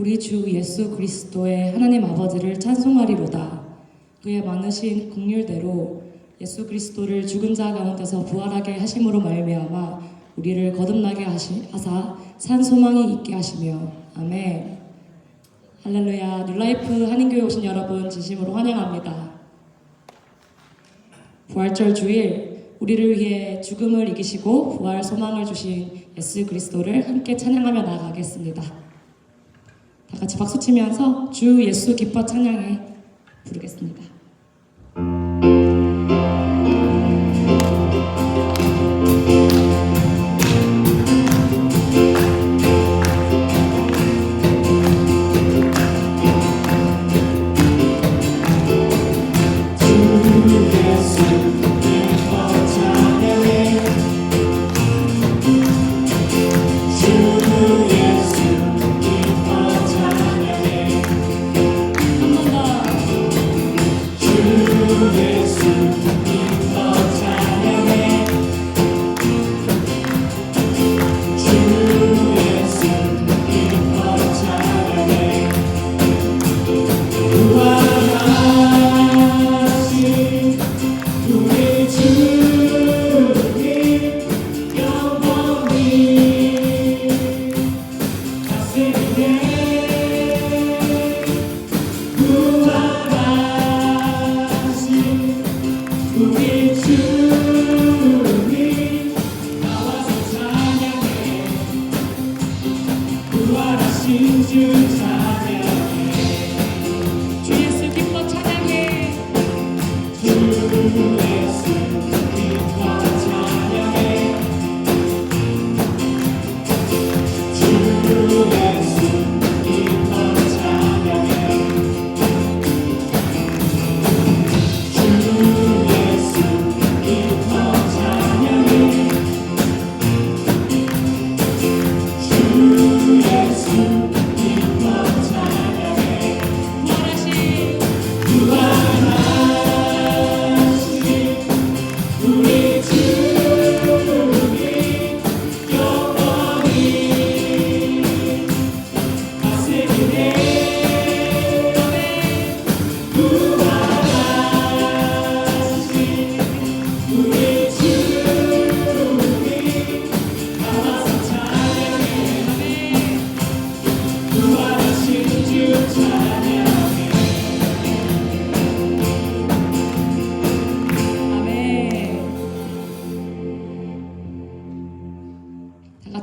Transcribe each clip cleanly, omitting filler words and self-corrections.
우리 주 예수 그리스도의 하나님 아버지를 찬송하리로다. 그의 많으신 긍휼대로 예수 그리스도를 죽은 자 가운데서 부활하게 하심으로 말미암아 우리를 거듭나게 하사 산 소망이 있게 하시며. 아멘. 할렐루야. 뉴라이프 한인교회 오신 여러분 진심으로 환영합니다. 부활절 주일 우리를 위해 죽음을 이기시고 부활 소망을 주신 예수 그리스도를 함께 찬양하며 나아가겠습니다. 다 같이 박수치면서 주 예수 기뻐 찬양해 부르겠습니다.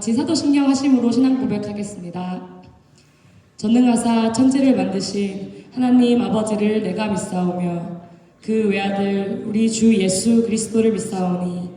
같이 사도신경 하심으로 신앙 고백하겠습니다. 전능하사 천지를 만드신 하나님 아버지를 내가 믿사오며 그 외아들 우리 주 예수 그리스도를 믿사오니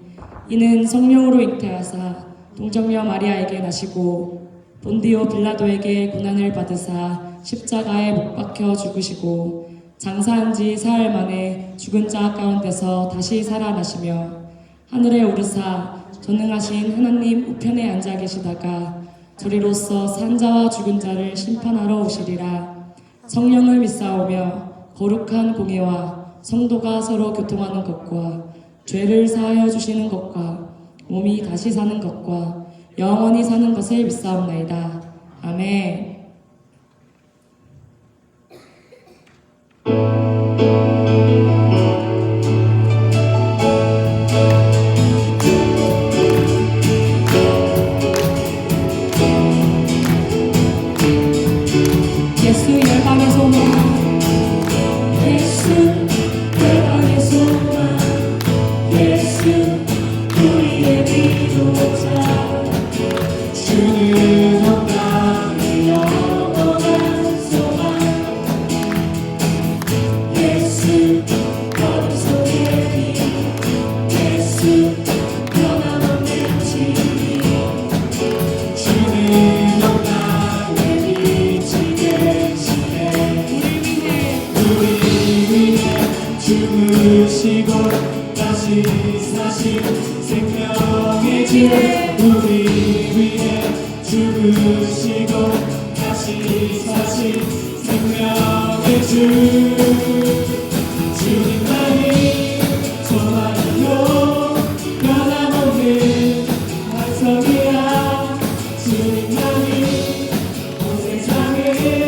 이는 성령으로 잉태하사 동정녀 마리아에게 나시고 본디오 빌라도에게 고난을 받으사 십자가에 못 박혀 죽으시고 장사한 지 사흘 만에 죽은 자 가운데서 다시 살아나시며 하늘에 오르사 전능하신 하나님 우편에 앉아 계시다가 저리로서 산 자와 죽은 자를 심판하러 오시리라. 성령을 믿사오며 거룩한 공예와 성도가 서로 교통하는 것과 죄를 사하여 주시는 것과 몸이 다시 사는 것과 영원히 사는 것을 믿사옵나이다. 아멘. 죽으시고 다시 사신 생명의 주 우리 위해 죽으시고 다시 사신 생명의 주 주님만이 소망이요 변함없는 반석이야 주님만이 온 세상을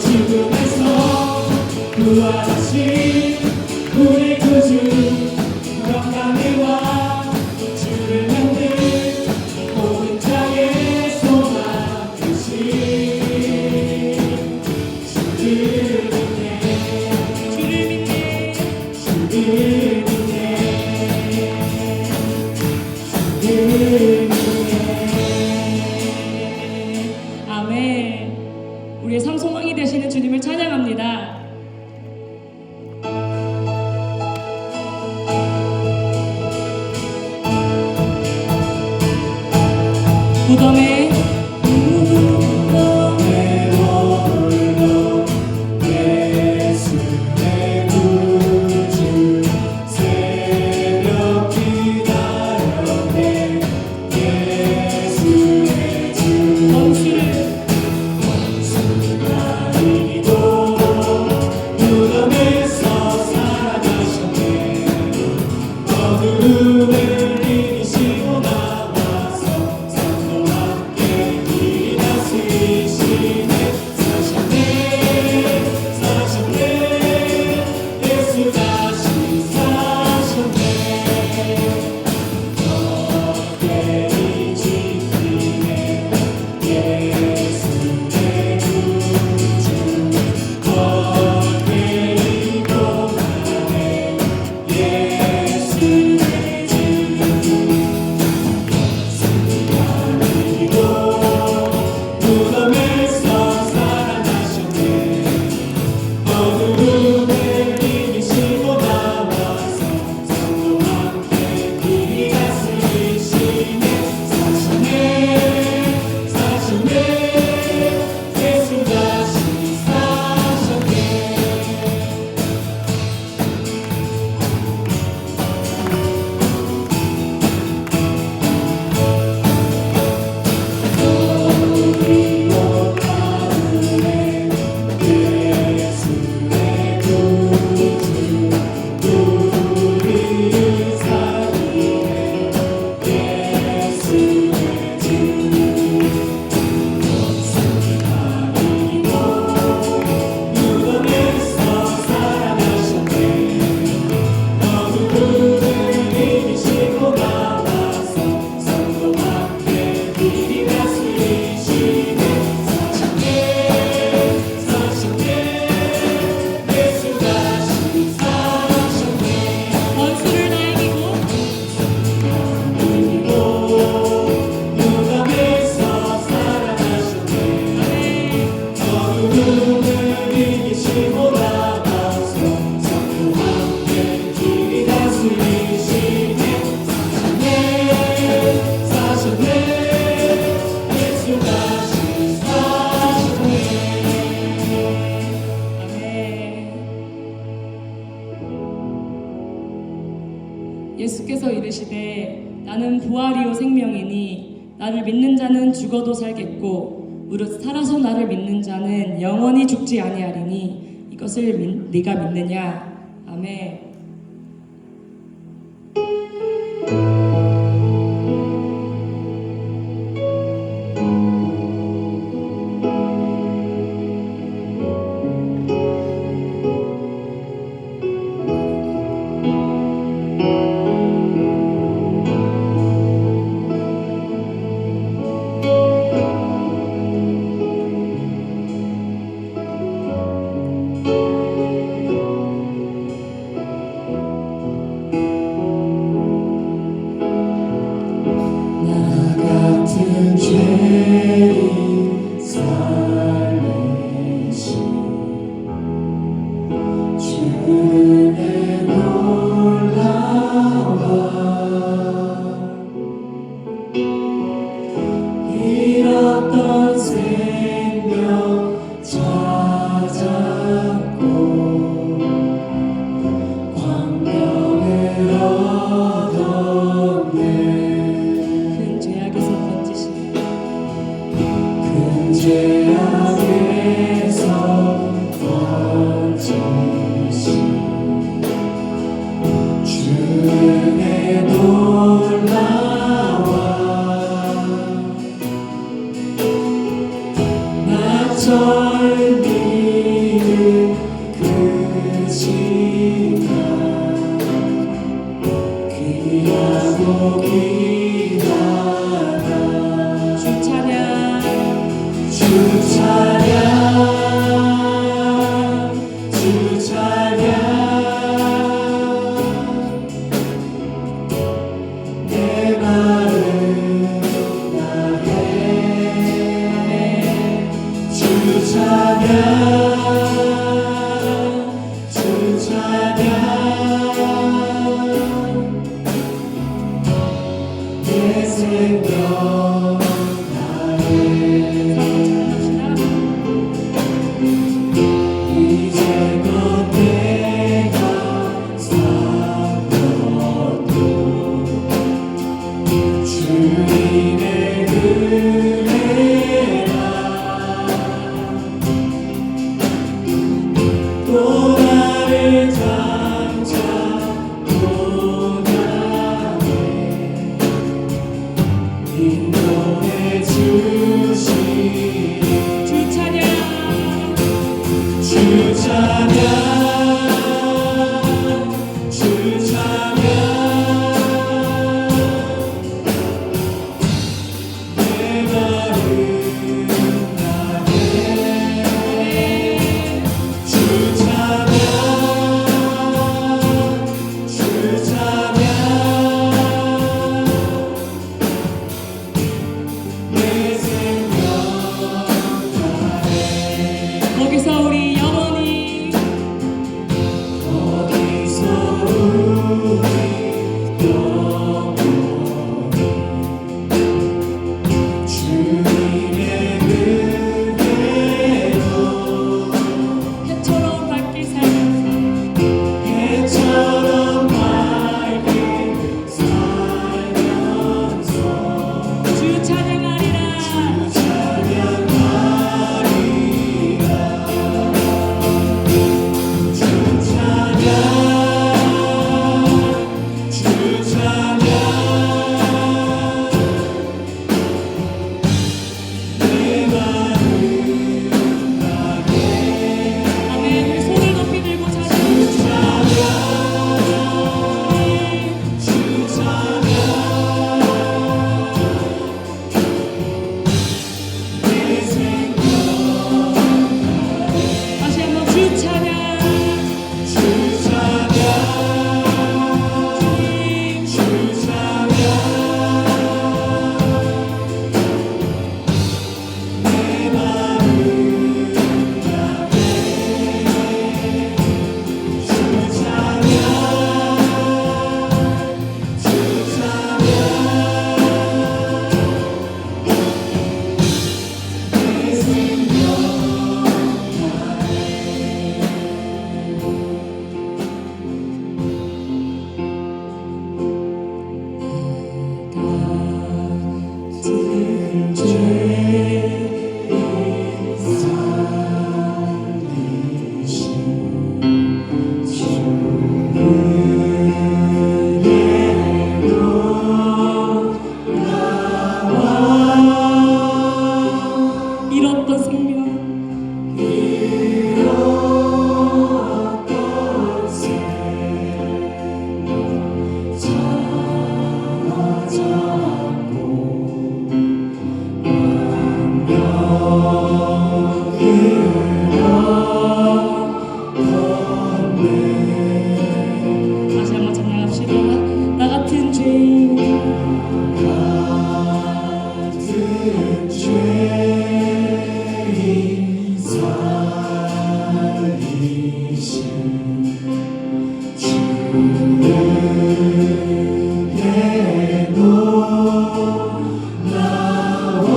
죽음에서 부활하신 우리 구주 영광의 왕 주를 만든 모든 자의 소망 되신 주를 믿네 주를 믿네 주를 믿네 아멘. 우리의 삶 소망이 되시는 주님을 찬양합니다. 무덤에 머물러 예수의 구주 새벽 기다려내 예수의 주 원수를 이기고 무덤에서 살아나셨네 어두움을 이기시고 나와서 산도 함께 길이 다스리시네 사셨네 사셨네 예수 다시 사셨네 어깨이 지키네 예수의 구주 어깨이 고난해 예수의 주 이기고 무덤에서 살아나셨네 어두움을 이기시고 나와서 산도 함께 길이 다스리시네 사셨네 사셨네 예수 다시 사셨네 우리 옷 가운데 예수의 구주 우리 살리네 예수의 주 아니고 무덤에서 살아나셨네 어두움을 이기시고 나와서 산도 함께 길이 다스리시네 사셨네 사셨네 예수 다시 사셨네 원수를 다 이기고 이기고 무덤에서 살아나셨네 어두움을 이기시고 나와서 산도 함께 길이 다스리시네 사셨네 사셨네 예수 다시 사셨네 아멘. 예수께서 이르시되 나는 부활이요 생명이니 나를 믿는 자는 죽어도 살겠고 무릇 살아서 나를 믿는 자는 영원히 죽지 아니하리니 이것을 네가 믿느냐. 아멘. 절 내 생명 이제껏 내가 산 것도 주님의 은혜라 또 나를 장차 고난에 인도해 주시니 주 찬양 주 찬양 주 찬양 내 마음 나게 주 찬양 주 찬양 내 생명 거기서 우리 영원히 거기서 우리 영원히 주님의 은혜로 해처럼 밝게 살면서 해처럼 밝게 살면서 주 찬양하리라 찬양하리라 주 찬양 주 찬양 내 마음 나게 아멘 우리 손을 높이 들고 주 찬양합시다 찬양 주 찬양 내 생명 다시 한번 주 찬양 주 찬양 주 찬양 내 마음 나게 주 찬양 주 찬양 내 생명 같은 죄인 살리신 주의로 나와 잃었던 생명 잃었던 생명 찾아잡고 다시 한번 찬양합시다 나 같은 죄인 같은 죄인 살리신 주에게로 나와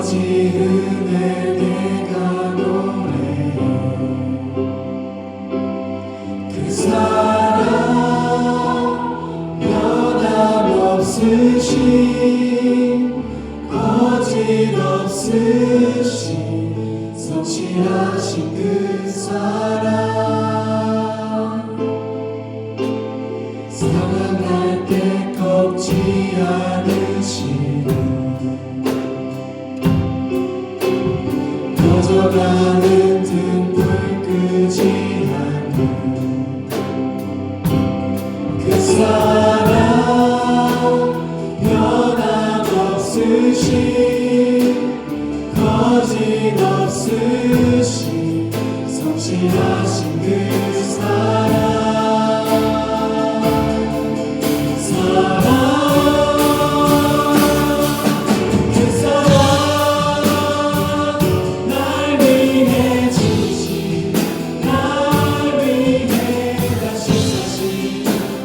거짓 은혜 내가 노래해 그 사랑 변함없으신 거짓 없으신 성실하신 그 사랑 상황할 때 꺾지 않으시는 꺼져가는 등불 끄지 않는 그 사랑 변함없으신 거짓 없으신 성실하신 그 사랑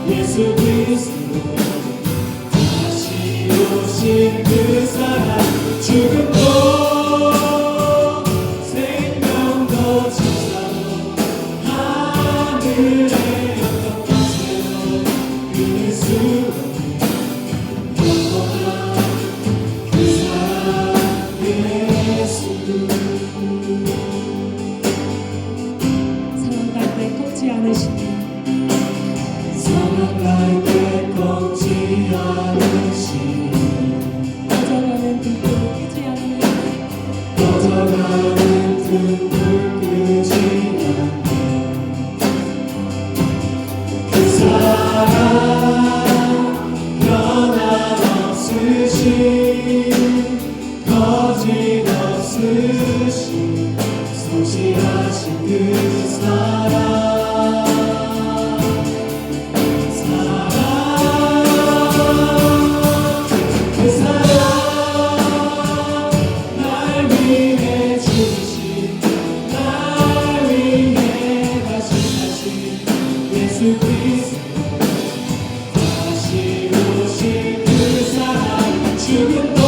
예수 그리스도 다시 오신 그 사랑 죽음도 생명도 천사도 하늘의 어떤 것에도 끊을 수 없는 영원한 그 사랑 예수 사랑할 때 꺾지 않으시는 사랑할 때 꺾지 않으시는 꺼져가는 등불 끄지 않는 꺼져가는 등불 끄지 않는 그 사랑 변함없으신 거짓 없으신 성실하신 그 사랑 그 사랑 날 위해 죽으신 날 위해 다시 사신 예수 그리스도 다시 오신 그 사랑 죽음도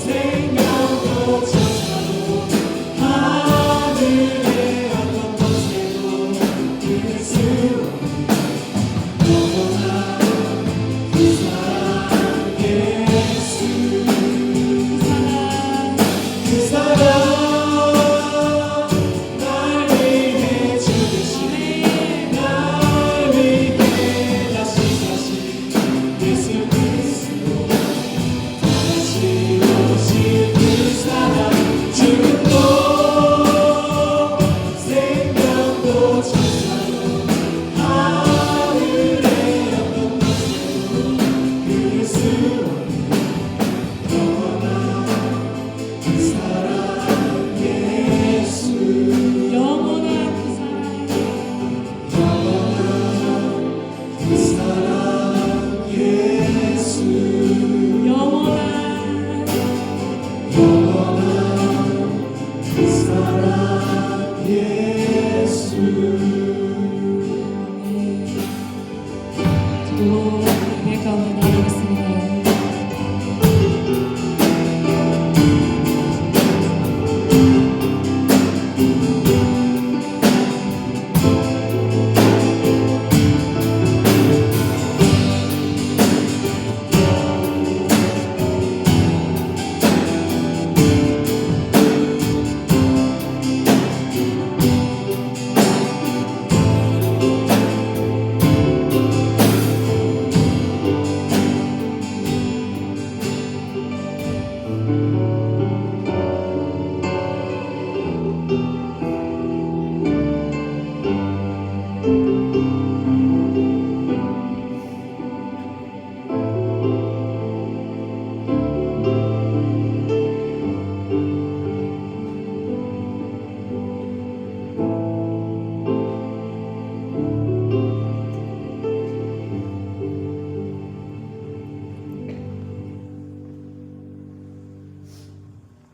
생명도 천사도 하늘의 어떤 것에도 끊을 수 없는 영원한 그 사랑 예수 그 사랑 날 위해 죽으신 날 위해 다시 사신 예수 그리스도 다시 오신 그 사랑 죽음도 생명도 천사도 하늘의 어떤 것에도 끊을 수 없는 영원한 그 사랑 예수 영원한 그 사랑 영원한 그 사랑 예수 영원한 영원한 그 사랑 예수 기도 예배 가운데 나아가겠습니다.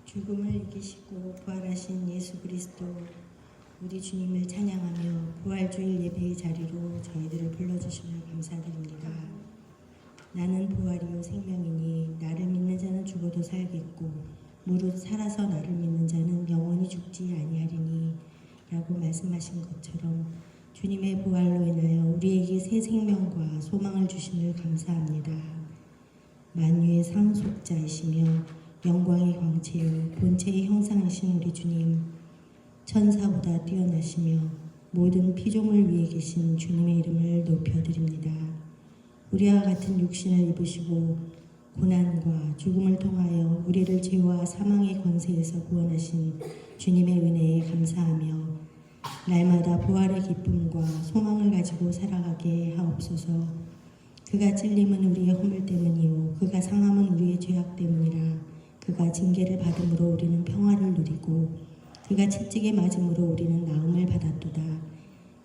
죽음을 이기시고 부활하신 예수 그리스도, 우리 주님을 찬양하며 부활주일 예배의 자리로 저희들을 불러주시며 감사드립니다. 나는 부활이요 생명이니 나를 믿는 자는 죽어도 죽어도 살겠고 무릇 살아서 나를 믿는 자는 영원히 죽지 아니하리니 라고 말씀하신 것처럼 주님의 부활로 인하여 우리에게 새 생명과 소망을 주심을 감사합니다. 만유의 상속자이시며 영광의 광채요 본체의 형상이신 우리 주님, 천사보다 뛰어나시며 모든 피조물 위에 계신 주님의 이름을 높여드립니다. 우리와 같은 육신을 입으시고 고난과 죽음을 통하여 우리를 죄와 사망의 권세에서 구원하신 주님의 은혜에 감사하며 날마다 부활의 기쁨과 소망을 가지고 살아가게 하옵소서. 그가 찔림은 우리의 허물 때문이요 그가 상함은 우리의 죄악 때문이라. 그가 징계를 받음으로 우리는 평화를 누리고 그가 채찍에 맞음으로 우리는 나음을 받았도다.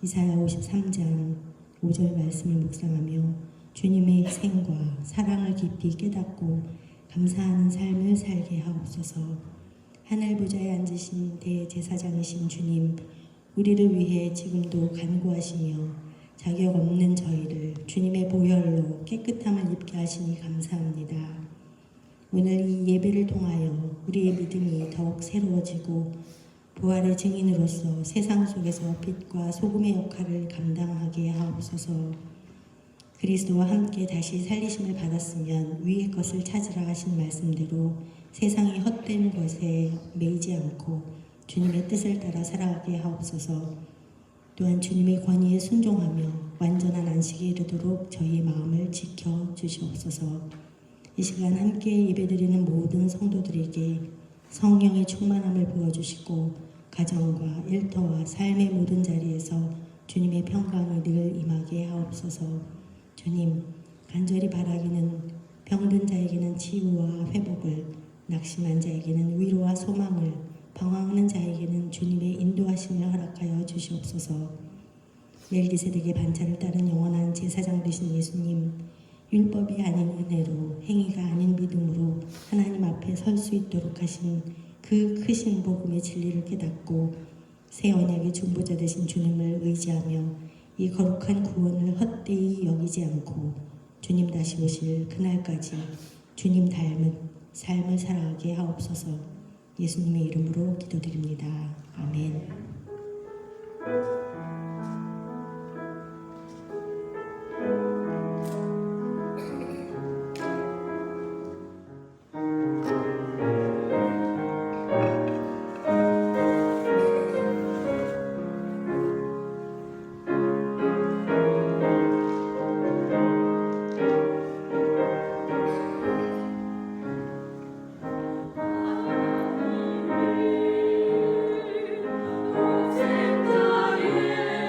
이사야 53장 5절 말씀을 묵상하며 주님의 생과 사랑을 깊이 깨닫고 감사하는 삶을 살게 하옵소서. 하늘 보좌에 앉으신 대제사장이신 주님, 우리를 위해 지금도 간구하시며 자격 없는 저희를 주님의 보혈로 깨끗함을 입게 하시니 감사합니다. 오늘 이 예배를 통하여 우리의 믿음이 더욱 새로워지고 부활의 증인으로서 세상 속에서 빛과 소금의 역할을 감당하게 하옵소서. 그리스도와 함께 다시 살리심을 받았으면 위의 것을 찾으라 하신 말씀대로 세상이 헛된 것에 매이지 않고 주님의 뜻을 따라 살아가게 하옵소서. 또한 주님의 권위에 순종하며 완전한 안식에 이르도록 저희의 마음을 지켜 주시옵소서. 이 시간 함께 예배드리는 모든 성도들에게 성령의 충만함을 부어주시고 가정과 일터와 삶의 모든 자리에서 주님의 평강이 늘 임하게 하옵소서. 주님, 간절히 바라기는 병든 자에게는 치유와 회복을, 낙심한 자에게는 위로와 소망을, 방황하는 자에게는 주님의 인도하심을 허락하여 주시옵소서. 멜기세덱의 반차를 따른 영원한 제사장 되신 예수님, 율법이 아닌 은혜로 행위가 아닌 믿음으로 하나님 앞에 설 수 있도록 하신 그 크신 복음의 진리를 깨닫고 새 언약의 중보자 되신 주님을 의지하며 이 거룩한 구원을 헛되이 여기지 않고 주님 다시 오실 그날까지 주님 닮은 삶을 살아가게 하옵소서. 예수님의 이름으로 기도드립니다. 아멘. 생자의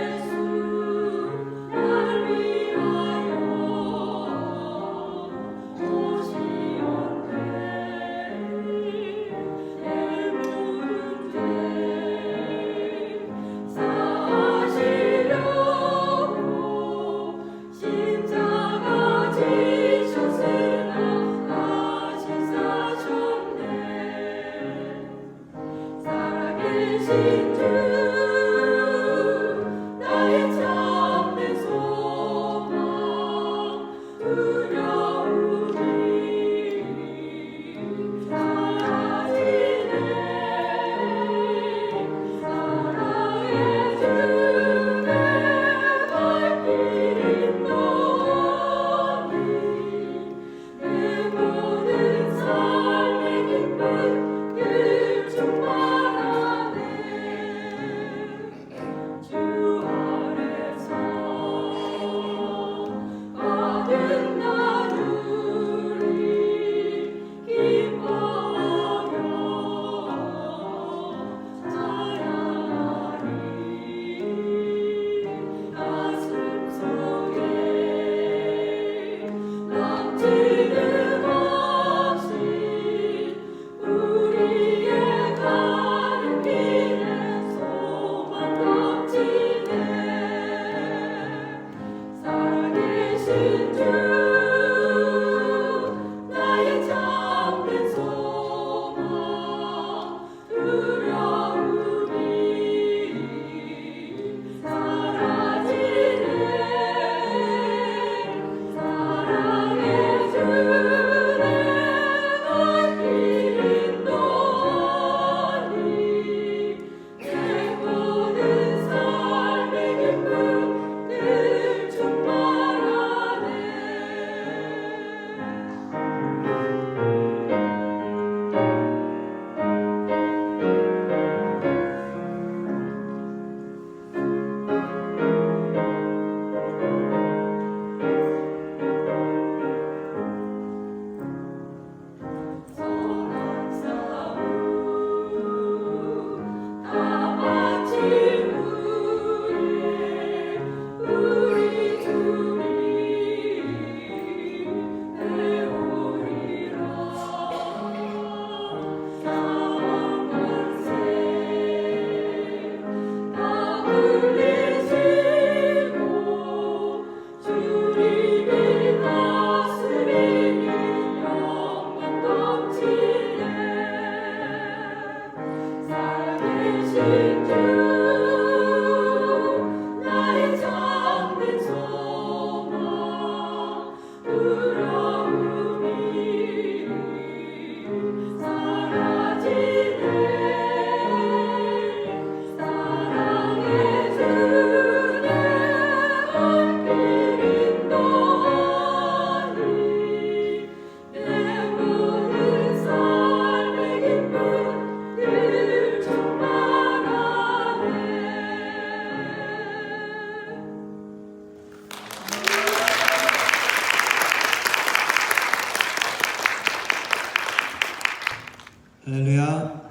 할렐루야.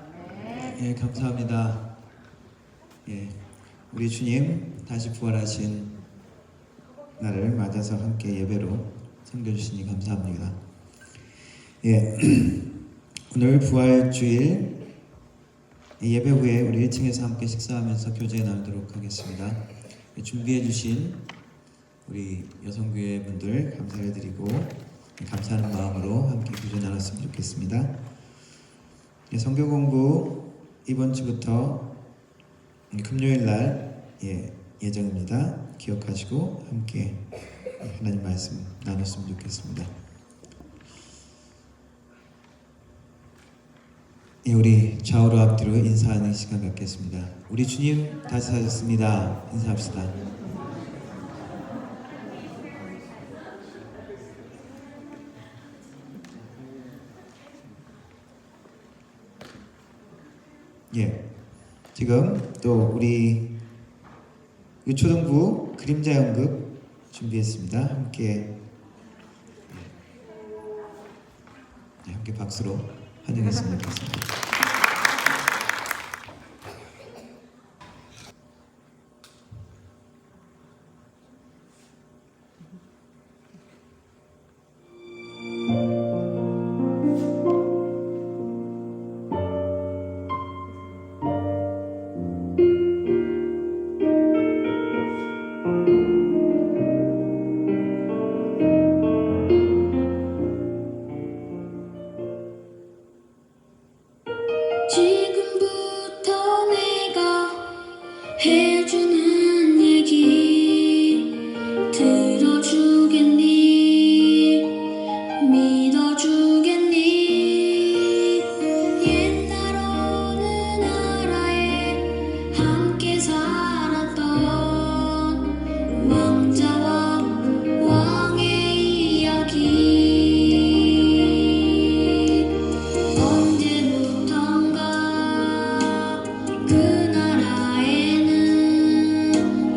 예, 감사합니다. 예, 우리 주님 다시 부활하신 날을 맞아서 함께 예배로 섬겨주시니 감사합니다. 예, 오늘 부활주일 예배 후에 우리 1층에서 함께 식사하면서 교제 나누도록 하겠습니다. 예, 준비해주신 우리 여성교회 분들 감사를 드리고 감사하는 마음으로 함께 교제 나눴으면 좋겠습니다. 예, 성경 공부 이번 주부터 금요일 날 예정입니다. 기억하시고 함께 하나님 말씀 나눴으면 좋겠습니다. 예, 우리 좌우로 앞뒤로 인사하는 시간 갖겠습니다. 우리 주님 다시 사셨습니다. 인사합시다. 예, 지금 또 우리 유초등부 그림자 연극 준비했습니다. 함께 박수로 환영했으면 좋겠습니다. 지금부터 내가 해주는 얘기 들어주겠니? 믿어주겠니? 옛날 어느 나라에 함께 살았던 왕자와 왕의 이야기 언제부턴가 그 나라에는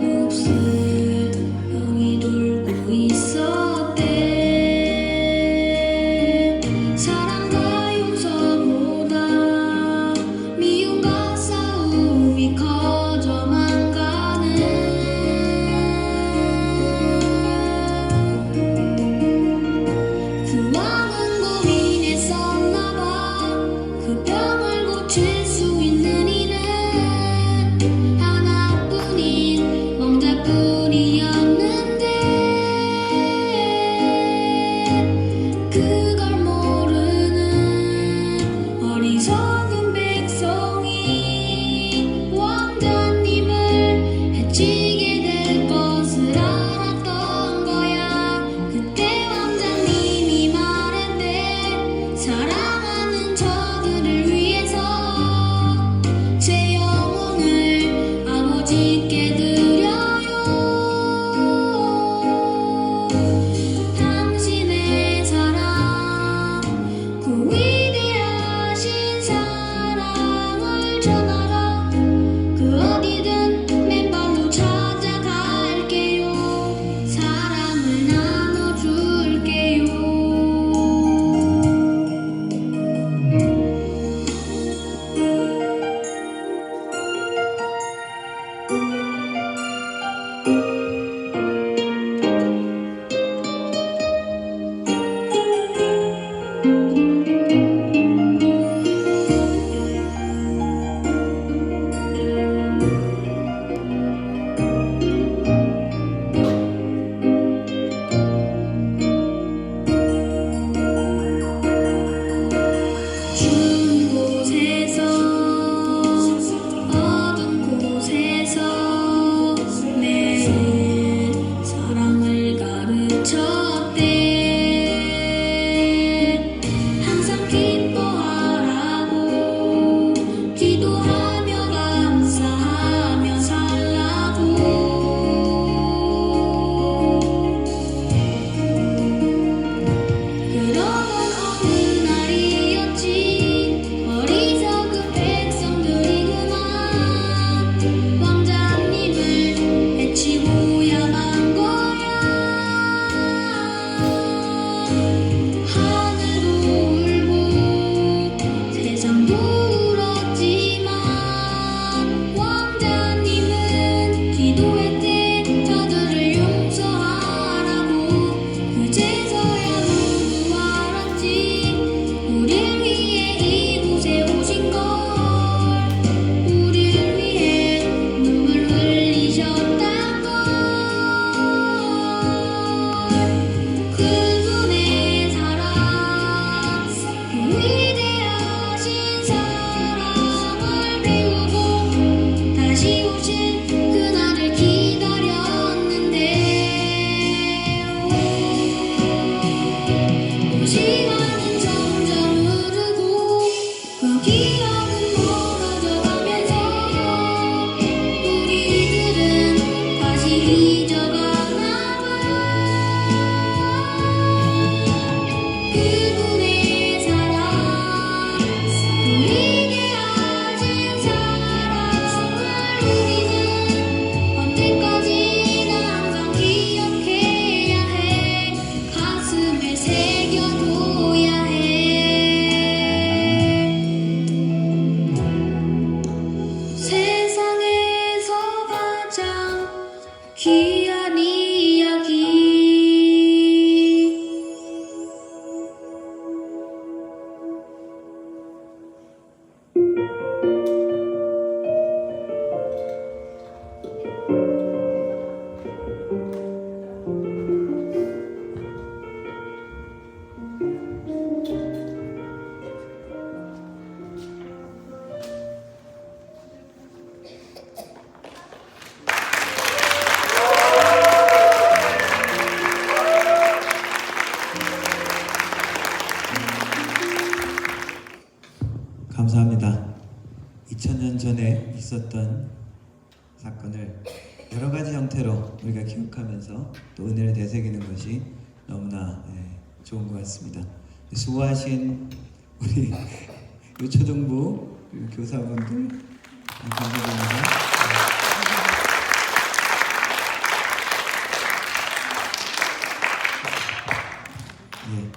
몹쓸 병이 돌고 있었대. 사랑과 용서보다 미움과 싸움이 커져만 가는 그 왕은 고민했었나봐. 그 병을 고칠 수 있는 이는 하나뿐인 왕자뿐이었는데 그걸 모르는 어리석은 백성이 왕자님을 해치게 될 것을 알았던 거야. 그때 왕자님이 말했대. 사랑하는 저들을 위해서 제 영혼을 아버지께 드려요. 당신의 사랑, 그 위대하신 사랑을 전하러 그 어디든 맨발로 찾아갈게요. 사랑을 나눠줄게요. 감사합니다. 2000년 전에 있었던 사건을 여러 가지 형태로 우리가 기억하면서 또 은혜를 되새기는 것이 너무나 좋은 것 같습니다. 수고하신 우리 초등부 그리고 교사분들 감사드립니다.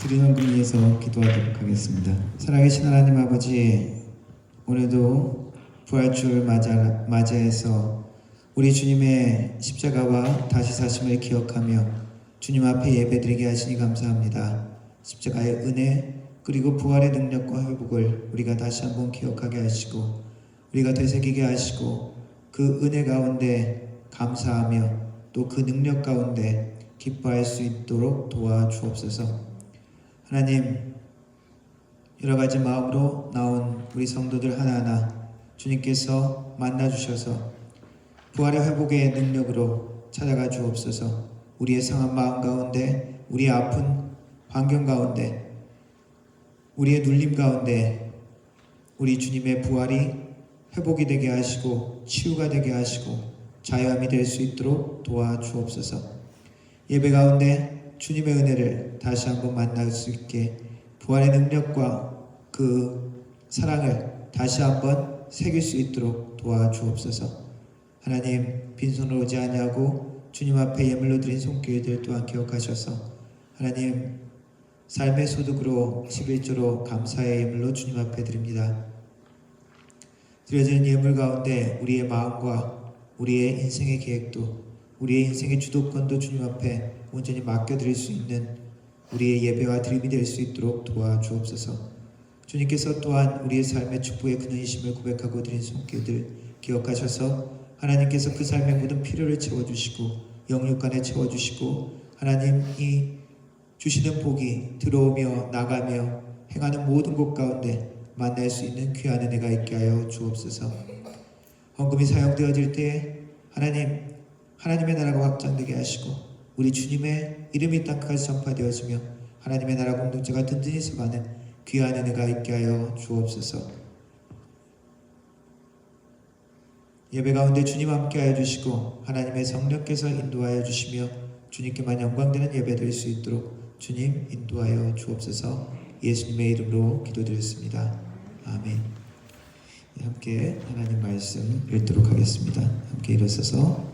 드리는 금리에서 기도하도록 하겠습니다. 살아계신 하나님 아버지, 오늘도 부활주를 맞이해서 우리 주님의 십자가와 다시 사심을 기억하며 주님 앞에 예배드리게 하시니 감사합니다. 십자가의 은혜 그리고 부활의 능력과 회복을 우리가 다시 한번 기억하게 하시고 우리가 되새기게 하시고 그 은혜 가운데 감사하며 또 그 능력 가운데 기뻐할 수 있도록 도와주옵소서. 하나님, 여러 가지 마음으로 나온 우리 성도들 하나하나 주님께서 만나주셔서 부활의 회복의 능력으로 찾아가 주옵소서. 우리의 상한 마음 가운데, 우리의 아픈 환경 가운데, 우리의 눌림 가운데 우리 주님의 부활이 회복이 되게 하시고 치유가 되게 하시고 자유함이 될 수 있도록 도와주옵소서. 예배 가운데 주님의 은혜를 다시 한번 만날 수 있게 부활의 능력과 그 사랑을 다시 한번 새길 수 있도록 도와주옵소서. 하나님, 빈손으로 오지 아니하고 주님 앞에 예물로 드린 손길들 또한 기억하셔서 하나님, 삶의 소득으로 11조로 감사의 예물로 주님 앞에 드립니다. 드려지는 예물 가운데 우리의 마음과 우리의 인생의 계획도 우리의 인생의 주도권도 주님 앞에 온전히 맡겨드릴 수 있는 우리의 예배와 드림이 될 수 있도록 도와주옵소서. 주님께서 또한 우리의 삶의 축복의 근원이심을 고백하고 드린 손길들 기억하셔서 하나님께서 그 삶의 모든 필요를 채워주시고 영육간에 채워주시고 하나님이 주시는 복이 들어오며 나가며 행하는 모든 곳 가운데 만날 수 있는 귀한 은혜가 있게 하여 주옵소서. 헌금이 사용되어질 때 하나님의 나라가 확장되게 하시고 우리 주님의 이름이 땅까지 전파되어지며 하나님의 나라 공동체가 든든히 서가는 귀한 은혜가 있게 하여 주옵소서. 예배 가운데 주님 함께 하여 주시고 하나님의 성령께서 인도하여 주시며 주님께만 영광되는 예배 될 수 있도록 주님 인도하여 주옵소서. 예수님의 이름으로 기도드렸습니다. 아멘. 함께 하나님 말씀 읽도록 하겠습니다. 함께 일어서서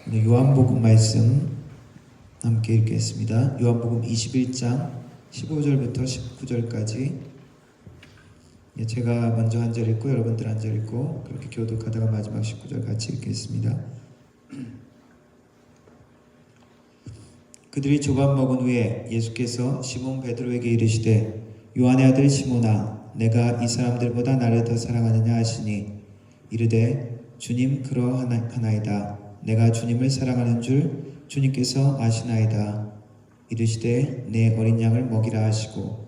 오늘 요한복음 말씀 함께 읽겠습니다. 요한복음 21장 15절부터 19절까지 제가 먼저 한 절 읽고 여러분들 한 절 읽고 그렇게 교독하다가 마지막 19절 같이 읽겠습니다. 그들이 조각 먹은 후에 예수께서 시몬 베드로에게 이르시되 요한의 아들 시몬아 내가 이 사람들보다 나를 더 사랑하느냐 하시니 이르되 주님 그러하나이다. 내가 주님을 사랑하는 줄 주님께서 아시나이다. 이르시되 내 어린 양을 먹이라 하시고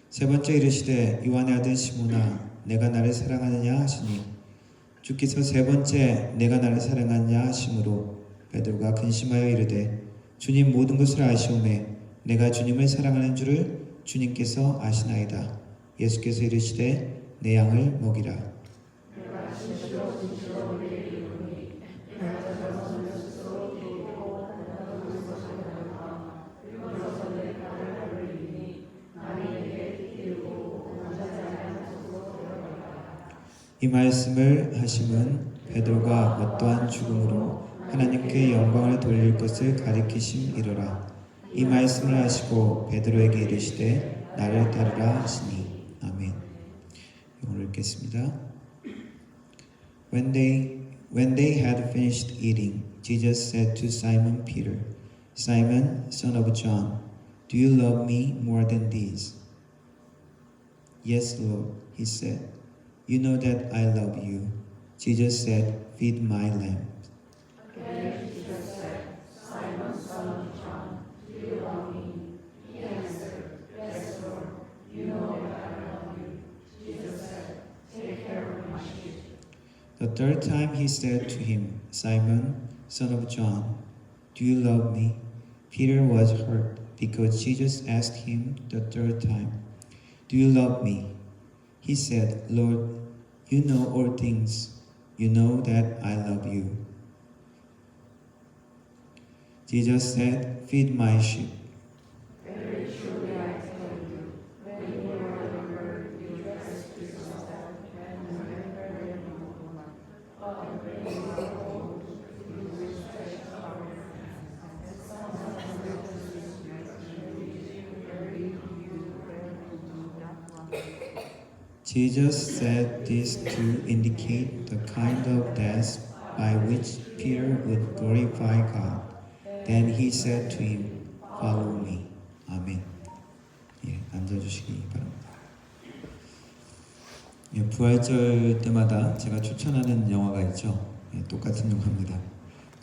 세 번째 이르시되 요한의 아들 시몬아 내가 나를 사랑하느냐 하시니 주께서 세 번째 내가 나를 사랑하느냐 하심으로 베드로가 근심하여 이르되 주님 모든 것을 아시오매 내가 주님을 사랑하는 줄을 주님께서 아시나이다. 예수께서 이르시되 내 양을 먹이라. 이 말씀을 하심은 베드로가 어떠한 죽음으로 하나님께 영광을 돌릴 것을 가리키심이로라. 이 말씀을 하시고 베드로에게 이르시되 나를 따르라 하시니. 아멘. 오늘 읽겠습니다. When they had finished eating, Jesus said to Simon Peter, Simon, son of John, do you love me more than these? Yes, Lord, he said. You know that I love you. Jesus said, feed my lambs. Then Jesus said, Simon, son of John, do you love me? He answered, Yes, Lord, you know that I love you. Jesus said, The third time he said to him, Simon, son of John, do you love me? Peter was hurt because Jesus asked him the third time, do you love me? He said, Lord, you know all things. You know that I love you. Jesus said, feed my sheep. Jesus said this to indicate the kind of death by which Peter would glorify God. Then he said to him, follow me. 아멘. 예, 앉아주시기 바랍니다. 예, 부활절 때마다 제가 추천하는 영화가 있죠. 예, 똑같은 영화입니다.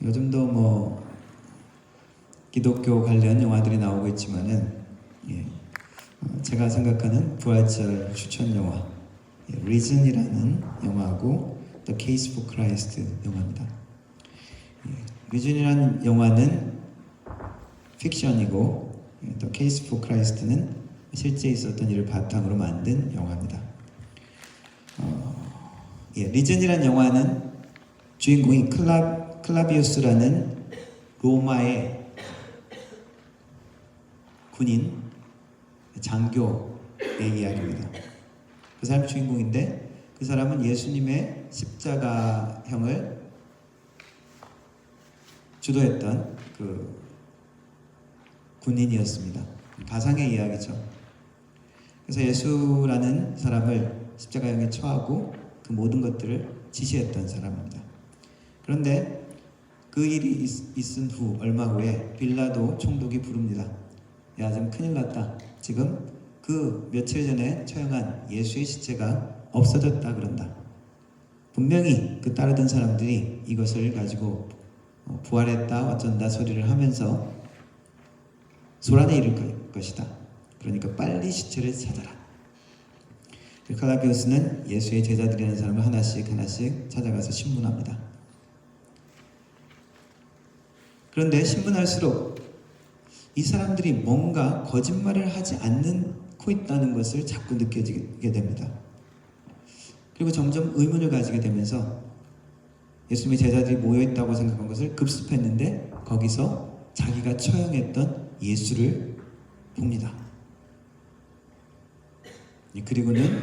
요즘도 뭐 기독교 관련 영화들이 나오고 있지만은 예, 제가 생각하는 부활절 추천 영화 리즌이라는 영화하고 The Case for Christ 영화입니다. 리즌이라는 영화는 픽션이고 The Case for Christ는 실제 있었던 일을 바탕으로 만든 영화입니다. 리즌이라는 영화는 주인공이 클라비우스라는 로마의 군인 장교의 이야기입니다. 그 사람이 주인공인데 그 사람은 예수님의 십자가형을 주도했던 그 군인이었습니다. 가상의 이야기죠. 그래서 예수라는 사람을 십자가형에 처하고 그 모든 것들을 지시했던 사람입니다. 그런데 그 일이 있은 후 얼마 후에 빌라도 총독이 부릅니다. 야, 지금 큰일 났다. 지금 그 며칠 전에 처형한 예수의 시체가 없어졌다 그런다. 분명히 그 따르던 사람들이 이것을 가지고 부활했다 어쩐다 소리를 하면서 소란에 이를 것이다. 그러니까 빨리 시체를 찾아라. 클라비우스는 예수의 제자들이라는 사람을 하나씩 찾아가서 신문합니다. 그런데 신문할수록 이 사람들이 뭔가 거짓말을 하지 않고 있다는 것을 자꾸 느껴지게 됩니다. 그리고 점점 의문을 가지게 되면서 예수님의 제자들이 모여있다고 생각한 것을 급습했는데 거기서 자기가 처형했던 예수를 봅니다. 그리고는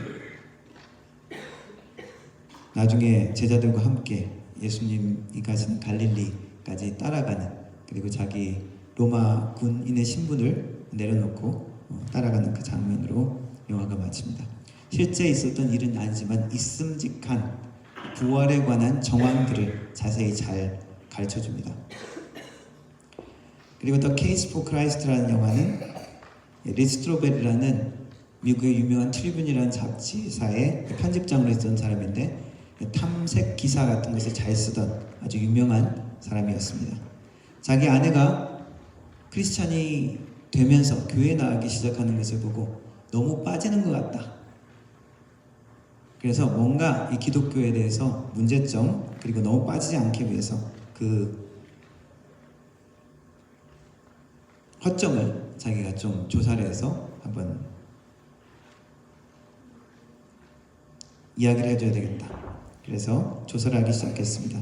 나중에 제자들과 함께 예수님이 가신 갈릴리까지 따라가는, 그리고 자기 로마 군인의 신분을 내려놓고 따라가는 그 장면으로 영화가 마칩니다. 실제 있었던 일은 아니지만 있음직한 부활에 관한 정황들을 자세히 잘 가르쳐줍니다. 그리고 The Case for Christ라는 영화는 리스트로벨이라는 미국의 유명한 트리뷴이라는 잡지사의 편집장으로 있던 사람인데 탐색 기사 같은 것을 잘 쓰던 아주 유명한 사람이었습니다. 자기 아내가 크리스찬이 되면서 교회에 나가기 시작하는 것을 보고 너무 빠지는 것 같다. 그래서 뭔가 이 기독교에 대해서 문제점, 그리고 너무 빠지지 않기 위해서 그 허점을 자기가 좀 조사를 해서 한번 이야기를 해줘야 되겠다. 그래서 조사를 하기 시작했습니다.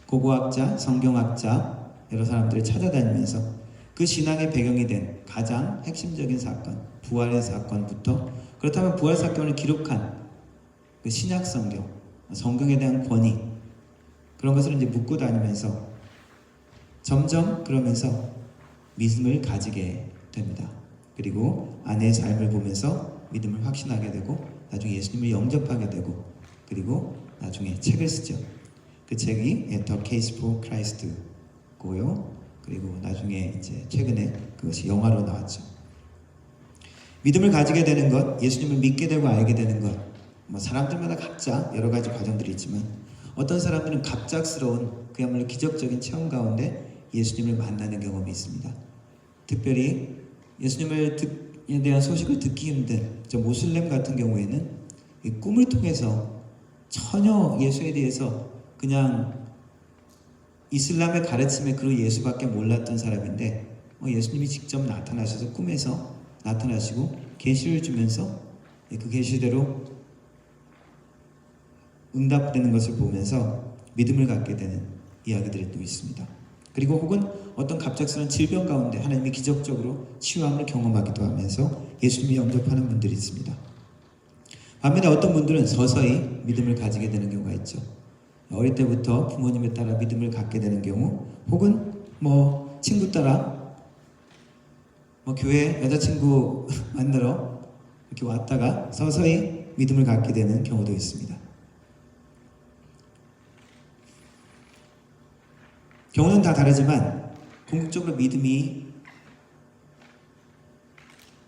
고고학자, 성경학자 여러 사람들을 찾아다니면서 그 신앙의 배경이 된 가장 핵심적인 사건, 부활의 사건부터, 그렇다면 부활 사건을 기록한 그 신약 성경, 성경에 대한 권위, 그런 것을 이제 묻고 다니면서 점점 그러면서 믿음을 가지게 됩니다. 그리고 아내의 삶을 보면서 믿음을 확신하게 되고 나중에 예수님을 영접하게 되고, 그리고 나중에 책을 쓰죠. 그 책이 The Case for Christ고요. 그리고 나중에 이제 최근에 그것이 영화로 나왔죠. 믿음을 가지게 되는 것, 예수님을 믿게 되고 알게 되는 것, 뭐 사람들마다 각자 여러 가지 과정들이 있지만 어떤 사람들은 갑작스러운 그야말로 기적적인 체험 가운데 예수님을 만나는 경험이 있습니다. 특별히 예수님에 대한 소식을 듣기 힘든 저 모슬렘 같은 경우에는 이 꿈을 통해서 전혀 예수에 대해서 그냥 이슬람의 가르침에 그 예수밖에 몰랐던 사람인데 예수님이 직접 나타나셔서 꿈에서 나타나시고 계시를 주면서 그 계시대로 응답되는 것을 보면서 믿음을 갖게 되는 이야기들이 또 있습니다. 그리고 혹은 어떤 갑작스러운 질병 가운데 하나님이 기적적으로 치유함을 경험하기도 하면서 예수님이 영접하는 분들이 있습니다. 반면에 어떤 분들은 서서히 믿음을 가지게 되는 경우가 있죠. 어릴 때부터 부모님에 따라 믿음을 갖게 되는 경우, 혹은 친구 따라 교회 여자친구 만나러 이렇게 왔다가 서서히 믿음을 갖게 되는 경우도 있습니다. 경우는 다 다르지만 궁극적으로 믿음이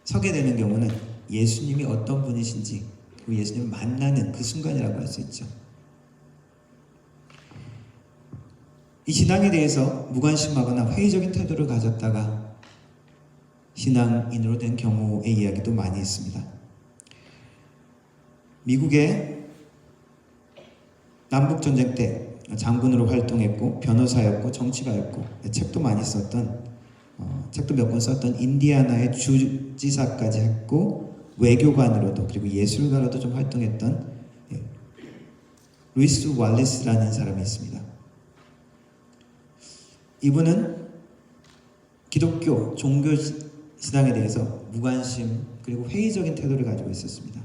서게 되는 경우는 예수님이 어떤 분이신지, 그리고 예수님을 만나는 그 순간이라고 할 수 있죠. 이 신앙에 대해서 무관심하거나 회의적인 태도를 가졌다가 신앙인으로 된 경우의 이야기도 많이 있습니다. 미국의 남북전쟁 때 장군으로 활동했고 변호사였고 정치가였고 책도 많이 썼던 책도 몇 권 썼던 인디아나의 주지사까지 했고 외교관으로도 그리고 예술가로도 좀 활동했던 루이스 왈리스라는 사람이 있습니다. 이분은 기독교 종교 신앙에 대해서 무관심 그리고 회의적인 태도를 가지고 있었습니다.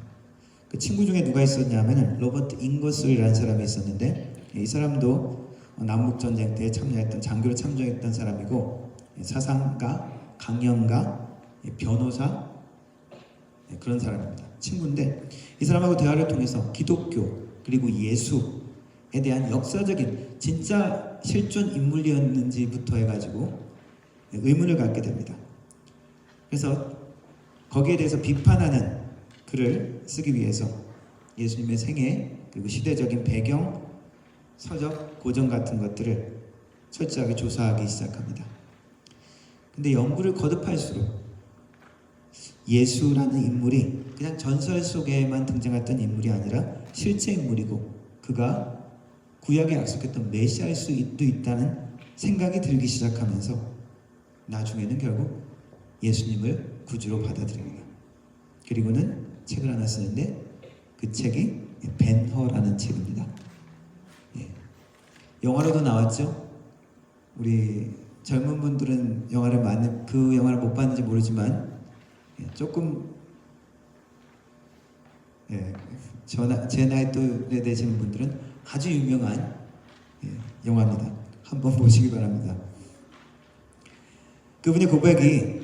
그 친구 중에 누가 있었냐면 로버트 잉거슬이라는 사람이 있었는데 이 사람도 남북전쟁 때 참여했던 장교로 참여했던 사람이고 사상가, 강연가, 변호사 그런 사람입니다. 친구인데 이 사람하고 대화를 통해서 기독교 그리고 예수에 대한 역사적인 진짜 실존 인물이었는지부터 해가지고 의문을 갖게 됩니다. 그래서 거기에 대해서 비판하는 글을 쓰기 위해서 예수님의 생애 그리고 시대적인 배경, 서적, 고전 같은 것들을 철저하게 조사하기 시작합니다. 근데 연구를 거듭할수록 예수라는 인물이 그냥 전설 속에만 등장했던 인물이 아니라 실제 인물이고 그가 구약에 약속했던 메시아일 수도 있다는 생각이 들기 시작하면서 나중에는 결국 예수님을 구주로 받아들입니다. 그리고는 책을 하나 쓰는데 그 책이 벤허라는 책입니다. 영화로도 나왔죠. 우리 젊은 분들은 그 영화를 못 봤는지 모르지만 조금 제 나이 또래 되시는 분들은 아주 유명한 영화입니다. 한번 보시기 바랍니다. 그분의 고백이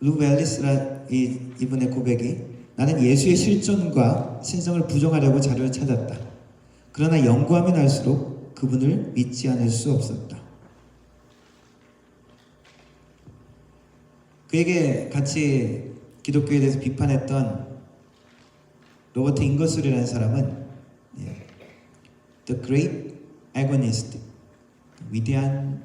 루 웰리스라 이분의 고백이 나는 예수의 실존과 신성을 부정하려고 자료를 찾았다. 그러나 연구하면 할수록 그분을 믿지 않을 수 없었다. 그에게 같이 기독교에 대해서 비판했던 로버트 잉거슬이라는 사람은 The Great Agonist, 위대한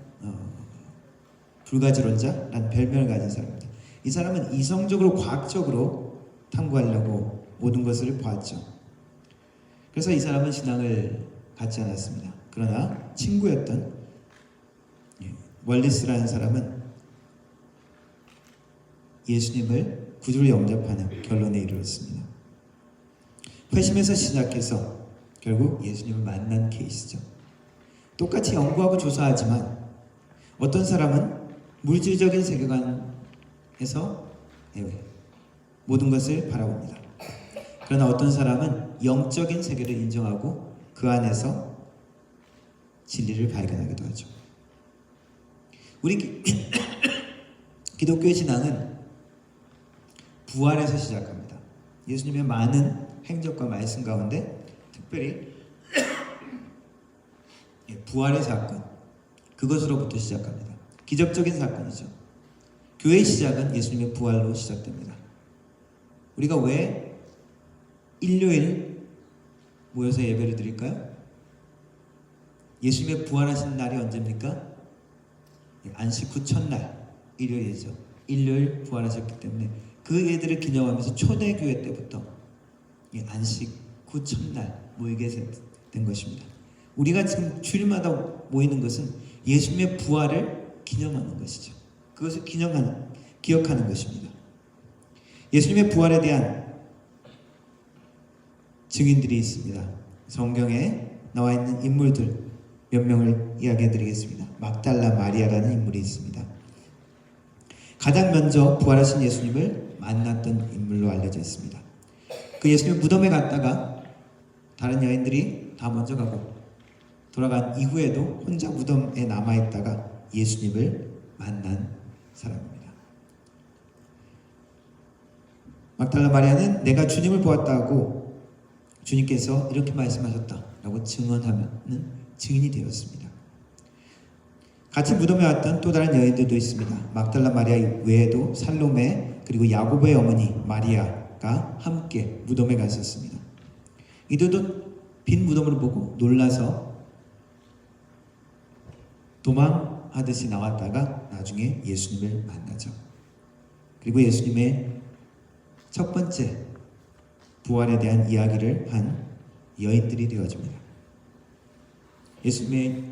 불가지론자라는 별명을 가진 사람입니다. 이 사람은 이성적으로 과학적으로 탐구하려고 모든 것을 보았죠. 그래서 이 사람은 신앙을 갖지 않았습니다. 그러나 친구였던 월리스라는 사람은 예수님을 구주로 영접하는 결론에 이르렀습니다. 회심에서 시작해서 결국 예수님을 만난 케이스죠. 똑같이 연구하고 조사하지만 어떤 사람은 물질적인 세계관에서 모든 것을 바라봅니다. 그러나 어떤 사람은 영적인 세계를 인정하고 그 안에서 진리를 발견하기도 하죠. 우리 기독교의 신앙은 부활에서 시작합니다. 예수님의 많은 행적과 말씀 가운데 특별히 부활의 사건, 그것으로부터 시작합니다. 기적적인 사건이죠. 교회의 시작은 예수님의 부활로 시작됩니다. 우리가 왜 일요일 모여서 예배를 드릴까요? 예수님의 부활하신 날이 언제입니까? 안식 후 첫날 일요일이죠. 일요일 부활하셨기 때문에 그 예들을 기념하면서 초대교회 때부터 안식 그 첫날 모이게 된 것입니다. 우리가 지금 주일마다 모이는 것은 예수님의 부활을 기념하는 것이죠. 그것을 기억하는 것입니다. 예수님의 부활에 대한 증인들이 있습니다. 성경에 나와 있는 인물들 몇 명을 이야기해 드리겠습니다. 막달라 마리아라는 인물이 있습니다. 가장 먼저 부활하신 예수님을 만났던 인물로 알려져 있습니다. 그 예수님 무덤에 갔다가 다른 여인들이 다 먼저 가고 돌아간 이후에도 혼자 무덤에 남아있다가 예수님을 만난 사람입니다. 막달라 마리아는 내가 주님을 보았다고 주님께서 이렇게 말씀하셨다라고 증언하는 증인이 되었습니다. 같이 무덤에 왔던 또 다른 여인들도 있습니다. 막달라 마리아 외에도 살로메 그리고 야고보의 어머니 마리아가 함께 무덤에 갔었습니다. 이들도 빈 무덤을 보고 놀라서 도망하듯이 나왔다가 나중에 예수님을 만나죠. 그리고 예수님의 첫 번째 부활에 대한 이야기를 한 여인들이 되어집니다. 예수님의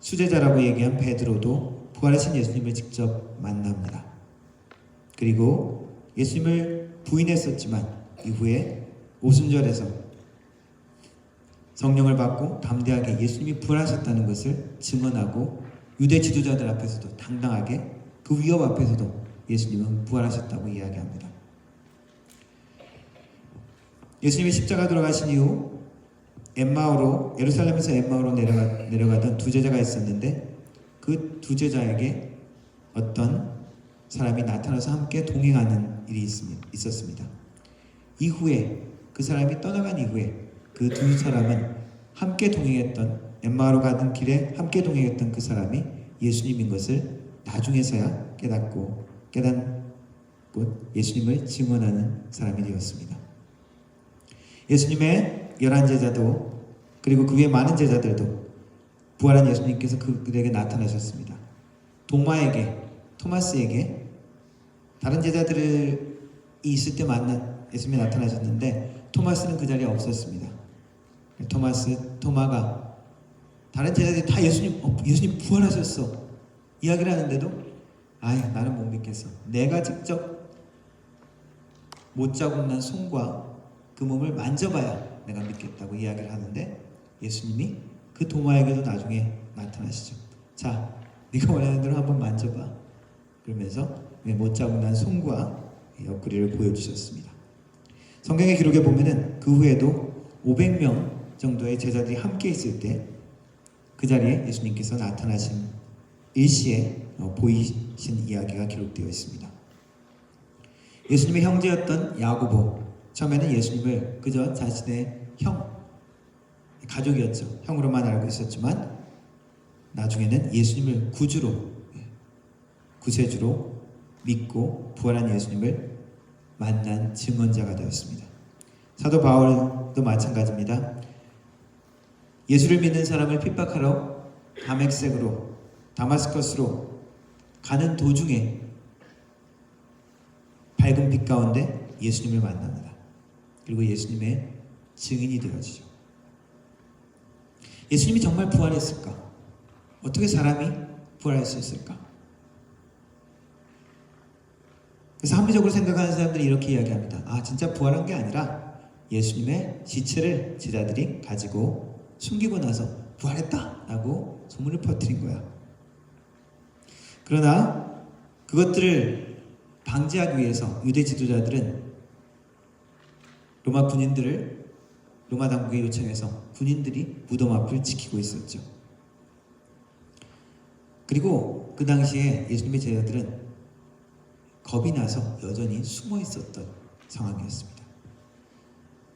수제자라고 얘기한 베드로도 부활하신 예수님을 직접 만납니다. 그리고 예수님을 부인했었지만 이후에 오순절에서 성령을 받고 담대하게 예수님이 부활하셨다는 것을 증언하고 유대 지도자들 앞에서도 당당하게 그 위협 앞에서도 예수님은 부활하셨다고 이야기합니다. 예수님이 십자가 돌아가신 이후 예루살렘에서 엠마오로 내려가던 두 제자가 있었는데 그 두 제자에게 어떤 사람이 나타나서 함께 동행하는 일이 있었습니다. 이후에 그 사람이 떠나간 이후에 그 두 사람은 함께 동행했던 엠마오로 가는 길에 함께 동행했던 그 사람이 예수님인 것을 나중에서야 깨닫고 예수님을 증언하는 사람이 되었습니다. 예수님의 11제자도 그리고 그 위에 많은 제자들도 부활한 예수님께서 그들에게 나타나셨습니다. 토마스에게 다른 제자들이 있을 때 예수님이 나타나셨는데 토마스는 그 자리에 없었습니다. 토마가 다른 제자들이 다 예수님 부활하셨어 이야기를 하는데도 나는 못 믿겠어. 내가 직접 못자국 난 손과 그 몸을 만져봐야 내가 믿겠다고 이야기를 하는데 예수님이 그 도마에게도 나중에 나타나시죠. 자, 네가 원하는 대로 한번 만져봐. 그러면서 못자국 난 손과 옆구리를 보여주셨습니다. 성경의 기록에 보면은 그 후에도 500명 정도의 제자들이 함께 있을 때 그 자리에 예수님께서 나타나신 일시에 보이신 이야기가 기록되어 있습니다. 예수님의 형제였던 야고보, 처음에는 예수님을 그저 자신의 가족이었죠. 형으로만 알고 있었지만 나중에는 예수님을 구세주로 믿고 부활한 예수님을 만난 증언자가 되었습니다. 사도 바울도 마찬가지입니다. 예수를 믿는 사람을 핍박하러 다마스커스로 가는 도중에 밝은 빛 가운데 예수님을 만납니다. 그리고 예수님의 증인이 되어지죠. 예수님이 정말 부활했을까? 어떻게 사람이 부활할 수 있을까? 그래서 합리적으로 생각하는 사람들이 이렇게 이야기합니다. 진짜 부활한 게 아니라 예수님의 시체를 제자들이 가지고 숨기고 나서 부활했다라고 소문을 퍼뜨린 거야. 그러나 그것들을 방지하기 위해서 유대 지도자들은 로마 당국에 요청해서 군인들이 무덤 앞을 지키고 있었죠. 그리고 그 당시에 예수님의 제자들은 겁이 나서 여전히 숨어 있었던 상황이었습니다.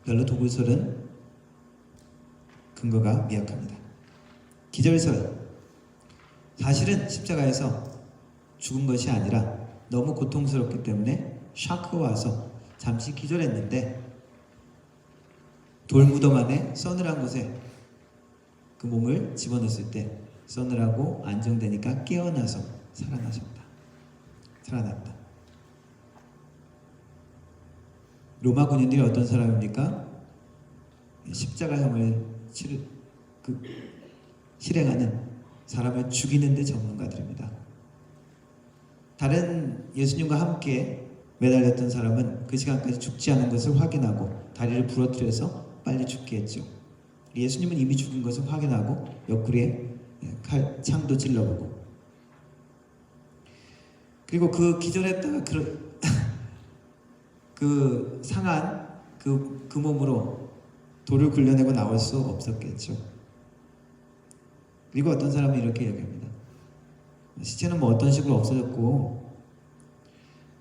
별로 도굴설은 근거가 미약합니다. 기절설, 사실은 십자가에서 죽은 것이 아니라 너무 고통스럽기 때문에 샤크가 와서 잠시 기절했는데 돌무덤 안에 서늘한 곳에 그 몸을 집어넣었을 때 서늘하고 안정되니까 깨어나서 살아났다. 로마 군인들이 어떤 사람입니까? 십자가형을 실행하는 사람을 죽이는 데 전문가들입니다. 다른 예수님과 함께 매달렸던 사람은 그 시간까지 죽지 않은 것을 확인하고 다리를 부러뜨려서 빨리 죽게 했죠. 예수님은 이미 죽은 것을 확인하고 옆구리에 창도 찔러보고, 그리고 그 기절했다가 그 상한 그 몸으로 돌을 굴려내고 나올 수 없었겠죠. 그리고 어떤 사람은 이렇게 얘기합니다. 시체는 뭐 어떤 식으로 없어졌고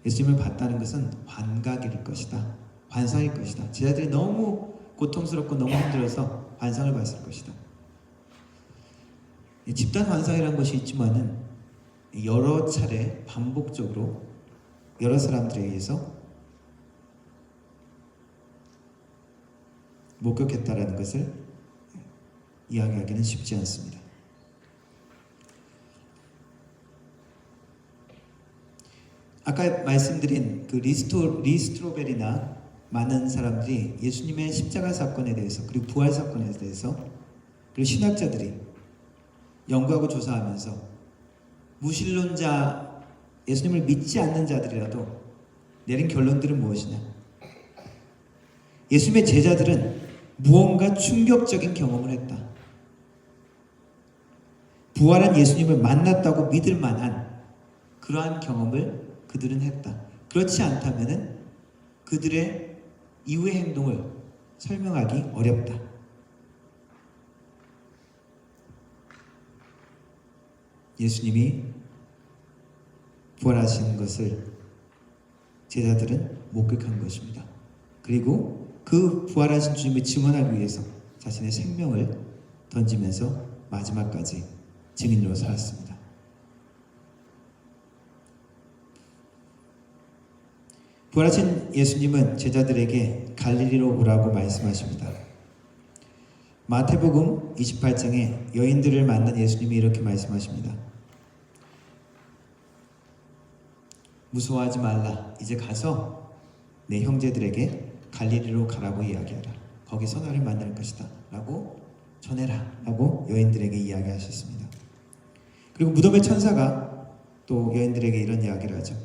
예수님을 봤다는 것은 환각일 것이다. 환상일 것이다. 제자들이 너무 고통스럽고 너무 힘들어서 환상을 봤을 것이다. 집단 환상이라는 것이 있지만은 여러 차례 반복적으로 여러 사람들에 의해서 목격했다라는 것을 이야기하기는 쉽지 않습니다. 아까 말씀드린 그 리스트로벨이나 많은 사람들이 예수님의 십자가 사건에 대해서, 그리고 부활 사건에 대해서, 그리고 신학자들이 연구하고 조사하면서 무신론자, 예수님을 믿지 않는 자들이라도 내린 결론들은 무엇이냐? 예수님의 제자들은 무언가 충격적인 경험을 했다. 부활한 예수님을 만났다고 믿을 만한 그러한 경험을 그들은 했다. 그렇지 않다면은 그들의 이후의 행동을 설명하기 어렵다. 예수님이 부활하신 것을 제자들은 목격한 것입니다. 그리고 그 부활하신 주님을 증언하기 위해서 자신의 생명을 던지면서 마지막까지 증인으로 살았습니다. 부활하신 예수님은 제자들에게 갈릴리로 오라고 말씀하십니다. 마태복음 28장에 여인들을 만난 예수님이 이렇게 말씀하십니다. 무서워하지 말라. 이제 가서 내 형제들에게 갈릴리로 가라고 이야기하라. 거기서 나를 만날 것이다 라고 전해라 라고 여인들에게 이야기하셨습니다. 그리고 무덤의 천사가 또 여인들에게 이런 이야기를 하죠.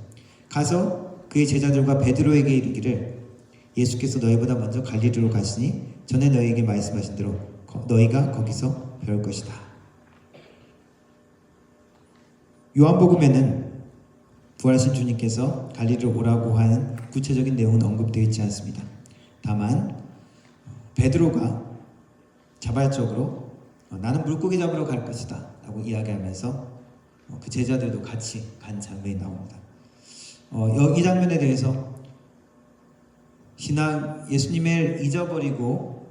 가서 그의 제자들과 베드로에게 이르기를 예수께서 너희보다 먼저 갈릴리로 가시니 전에 너희에게 말씀하신 대로 너희가 거기서 배울 것이다. 요한복음에는 부활하신 주님께서 갈릴리로 오라고 하는 구체적인 내용은 언급되어 있지 않습니다. 다만 베드로가 자발적으로 나는 물고기 잡으러 갈 것이다 라고 이야기하면서 그 제자들도 같이 간 장면이 나옵니다. 이 장면에 대해서 예수님을 잊어버리고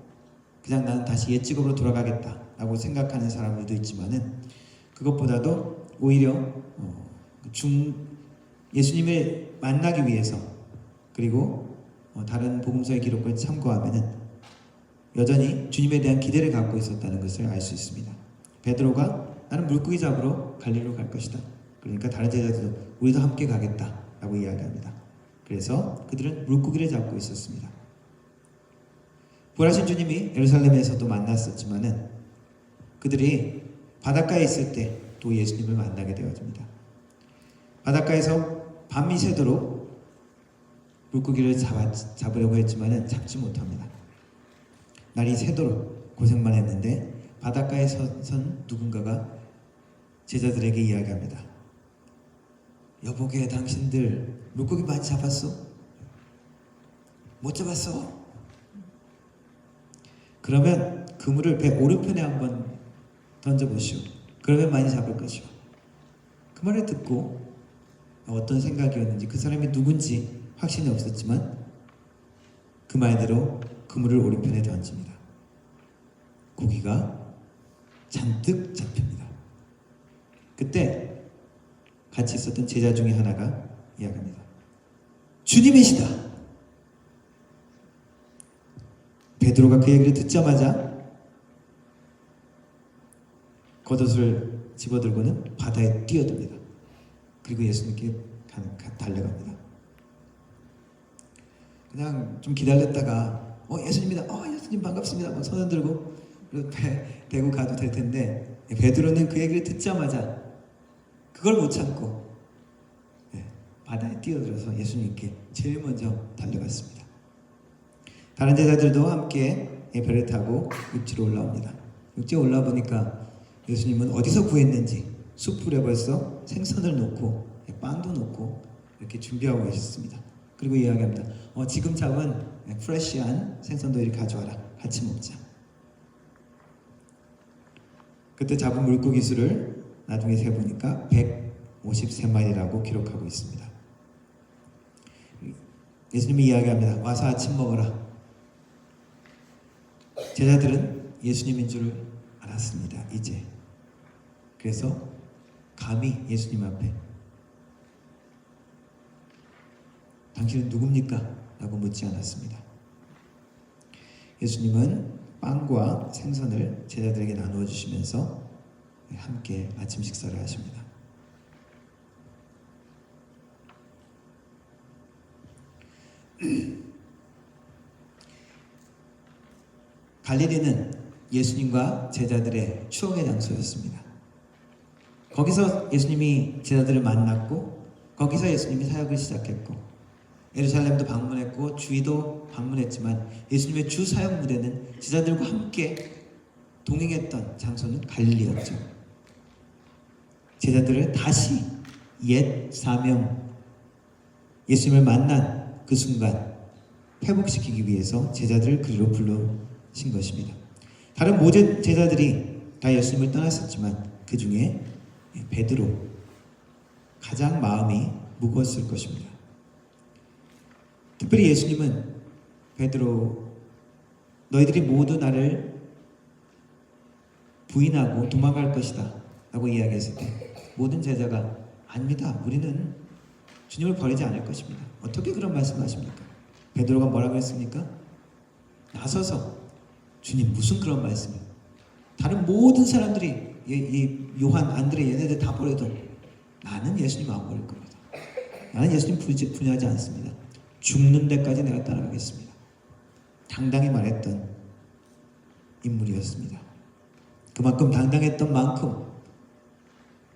그냥 나는 다시 옛 직업으로 돌아가겠다 라고 생각하는 사람들도 있지만은, 그것보다도 오히려 예수님을 만나기 위해서, 그리고 다른 복음서의 기록을 참고하면은 여전히 주님에 대한 기대를 갖고 있었다는 것을 알 수 있습니다. 베드로가 나는 물고기 잡으러 갈릴리로 갈 것이다. 그러니까 다른 제자들도 우리도 함께 가겠다 라고 이야기합니다. 그래서 그들은 물고기를 잡고 있었습니다. 부활하신 주님이 예루살렘에서도 만났었지만은 그들이 바닷가에 있을 때 또 예수님을 만나게 되어집니다. 바닷가에서 밤이 새도록 물고기를 잡으려고 했지만은 잡지 못합니다. 날이 새도록 고생만 했는데 바닷가에 선 누군가가 제자들에게 이야기합니다. 여보게, 당신들 물고기 많이 잡았어? 못 잡았어? 그러면 그물을 배 오른편에 한번 던져보시오. 그러면 많이 잡을 것이오. 그 말을 듣고 어떤 생각이었는지, 그 사람이 누군지 확신이 없었지만 그 말대로 그물을 오른편에 던집니다. 고기가 잔뜩 잡힙니다. 그때 같이 있었던 제자 중에 하나가 이야기합니다. 주님이시다. 베드로가 그 얘기를 듣자마자 겉옷을 집어들고는 바다에 뛰어듭니다. 그리고 예수님께 달려갑니다. 그냥 좀 기다렸다가 예수님이다. 예수님 반갑습니다. 막 손을 들고 그리고 대고 가도 될 텐데 베드로는 그 얘기를 듣자마자 그걸 못 참고 바다에 뛰어들어서 예수님께 제일 먼저 달려갔습니다. 다른 제자들도 함께 배를 타고 육지로 올라옵니다. 육지에 올라와 보니까 예수님은 어디서 구했는지 숯불에 벌써 생선을 놓고 빵도 놓고 이렇게 준비하고 계셨습니다. 그리고 이야기합니다. 지금 잡은 프레시한 생선도 이리 가져와라. 같이 먹자. 그때 잡은 물고기 수를 나중에 세보니까 153마리라고 기록하고 있습니다. 예수님이 이야기합니다. 와서 아침 먹어라. 제자들은 예수님인 줄 알았습니다. 이제. 그래서 감히 예수님 앞에 당신은 누굽니까? 라고 묻지 않았습니다. 예수님은 빵과 생선을 제자들에게 나누어 주시면서 함께 아침 식사를 하십니다. 갈릴리는 예수님과 제자들의 추억의 장소였습니다. 거기서 예수님이 제자들을 만났고 거기서 예수님이 사역을 시작했고 예루살렘도 방문했고 주위도 방문했지만 예수님의 주 사역 무대는 제자들과 함께 동행했던 장소는 갈릴리였죠. 제자들을 다시 옛 사명 예수님을 만난 그 순간 회복시키기 위해서 제자들을 그리로 불러신 것입니다. 다른 모든 제자들이 다 예수님을 떠났었지만 그 중에 베드로 가장 마음이 무거웠을 것입니다. 특별히 예수님은 베드로 너희들이 모두 나를 부인하고 도망갈 것이다 라고 이야기했을 때 모든 제자가 아닙니다. 우리는 주님을 버리지 않을 것입니다. 어떻게 그런 말씀하십니까? 베드로가 뭐라고 했습니까? 나서서 주님 무슨 그런 말씀이에요? 다른 모든 사람들이 이 요한, 안드레 얘네들 다 버려도 나는 예수님 안 버릴 겁니다. 나는 예수님 분야하지 않습니다. 죽는 데까지 내가 따라가겠습니다. 당당히 말했던 인물이었습니다. 그만큼 당당했던 만큼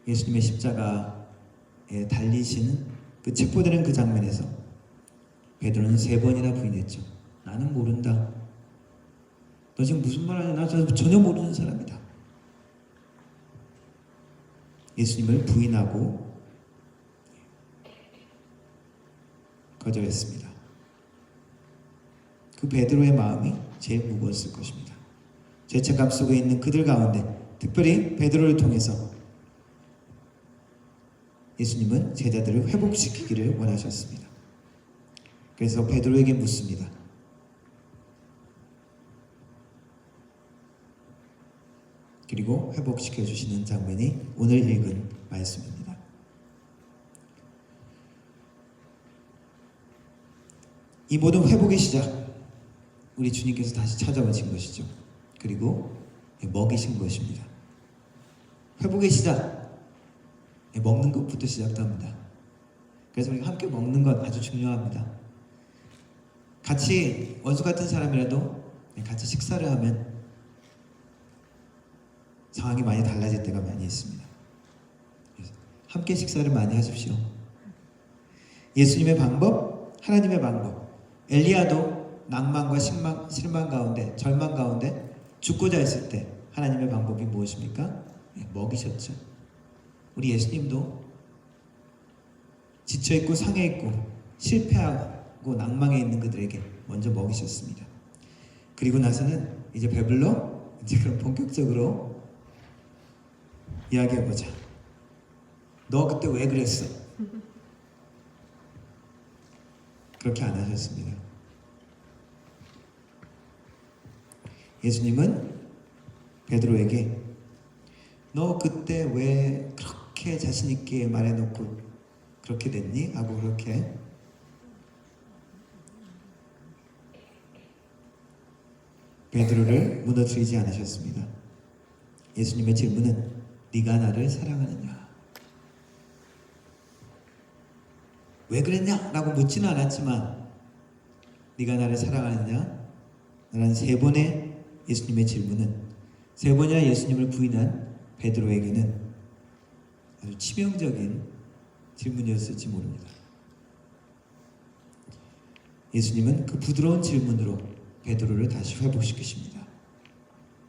예수님의 십자가에 달리시는 그 체포되는 그 장면에서 베드로는 3번이나 부인했죠. 나는 모른다. 너 지금 무슨 말 하냐? 나 전혀 모르는 사람이다. 예수님을 부인하고 거절했습니다. 그 베드로의 마음이 제일 무거웠을 것입니다. 죄책감 속에 있는 그들 가운데 특별히 베드로를 통해서 예수님은 제자들을 회복시키기를 원하셨습니다. 그래서 베드로에게 묻습니다. 그리고 회복시켜 주시는 장면이 오늘 읽은 말씀입니다. 이 모든 회복의 시작, 우리 주님께서 다시 찾아오신 것이죠. 그리고 먹이신 것입니다. 회복의 시작, 먹는 것부터 시작합니다. 그래서 우리가 함께 먹는 것 아주 중요합니다. 같이 원수 같은 사람이라도 같이 식사를 하면 상황이 많이 달라질 때가 많이 있습니다. 함께 식사를 많이 하십시오. 예수님의 방법, 하나님의 방법. 엘리야도 낭만과 실망 가운데, 절망 가운데 죽고자 했을 때 하나님의 방법이 무엇입니까? 먹이셨죠. 우리 예수님도 지쳐있고 상해있고 실패하고 낭망해 있는 그들에게 먼저 먹이셨습니다. 그리고 나서는 이제 배불러? 이제 그럼 본격적으로 이야기해보자. 너 그때 왜 그랬어? 그렇게 안 하셨습니다. 예수님은 베드로에게 너 그때 왜 그렇게 자신 있게 말해놓고 그렇게 됐니? 하고 그렇게 베드로를 무너뜨리지 않으셨습니다. 예수님의 질문은 네가 나를 사랑하느냐? 왜 그랬냐? 라고 묻지는 않았지만 네가 나를 사랑하느냐? 라는 세 번의 예수님의 질문은 세 번이나 예수님을 부인한 베드로에게는 아주 치명적인 질문이었을지 모릅니다. 예수님은 그 부드러운 질문으로 베드로를 다시 회복시키십니다.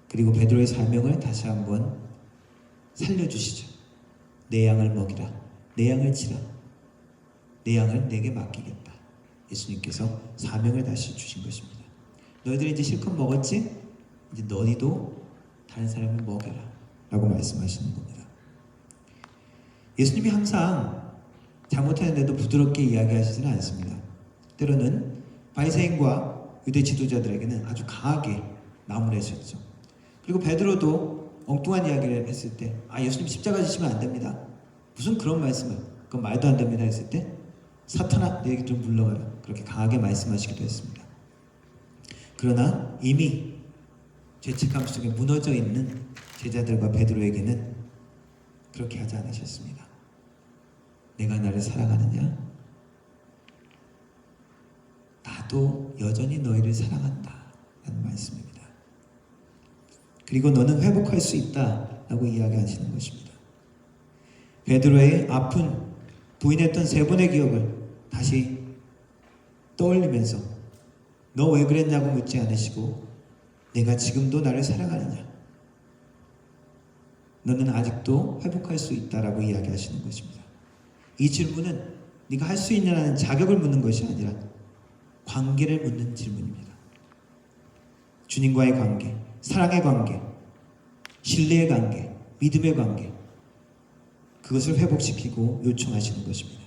그리고 베드로의 사명을 다시 한번 살려주시죠. 내 양을 먹이라. 내 양을 치라. 내 양을 내게 맡기겠다. 예수님께서 사명을 다시 주신 것입니다. 너희들이 이제 실컷 먹었지? 이제 너희도 다른 사람을 먹여라 라고 말씀하시는 겁니다. 예수님이 항상 잘못했는데도 부드럽게 이야기하시지는 않습니다. 때로는 바리새인과 유대 지도자들에게는 아주 강하게 나무라셨죠. 그리고 베드로도 엉뚱한 이야기를 했을 때 예수님 십자가 지시면 안 됩니다. 무슨 그런 말씀을, 그건 말도 안 됩니다 했을 때 사탄아 내 얘기 좀 물러가라 그렇게 강하게 말씀하시기도 했습니다. 그러나 이미 죄책감 속에 무너져 있는 제자들과 베드로에게는 그렇게 하지 않으셨습니다. 내가 나를 사랑하느냐? 나도 여전히 너희를 사랑한다 라는 말씀입니다. 그리고 너는 회복할 수 있다 라고 이야기하시는 것입니다. 베드로의 아픈 부인했던 세 번의 기억을 다시 떠올리면서 너 왜 그랬냐고 묻지 않으시고 내가 지금도 나를 사랑하느냐? 너는 아직도 회복할 수 있다라고 이야기하시는 것입니다. 이 질문은 네가 할 수 있냐는 자격을 묻는 것이 아니라 관계를 묻는 질문입니다. 주님과의 관계, 사랑의 관계, 신뢰의 관계, 믿음의 관계, 그것을 회복시키고 요청하시는 것입니다.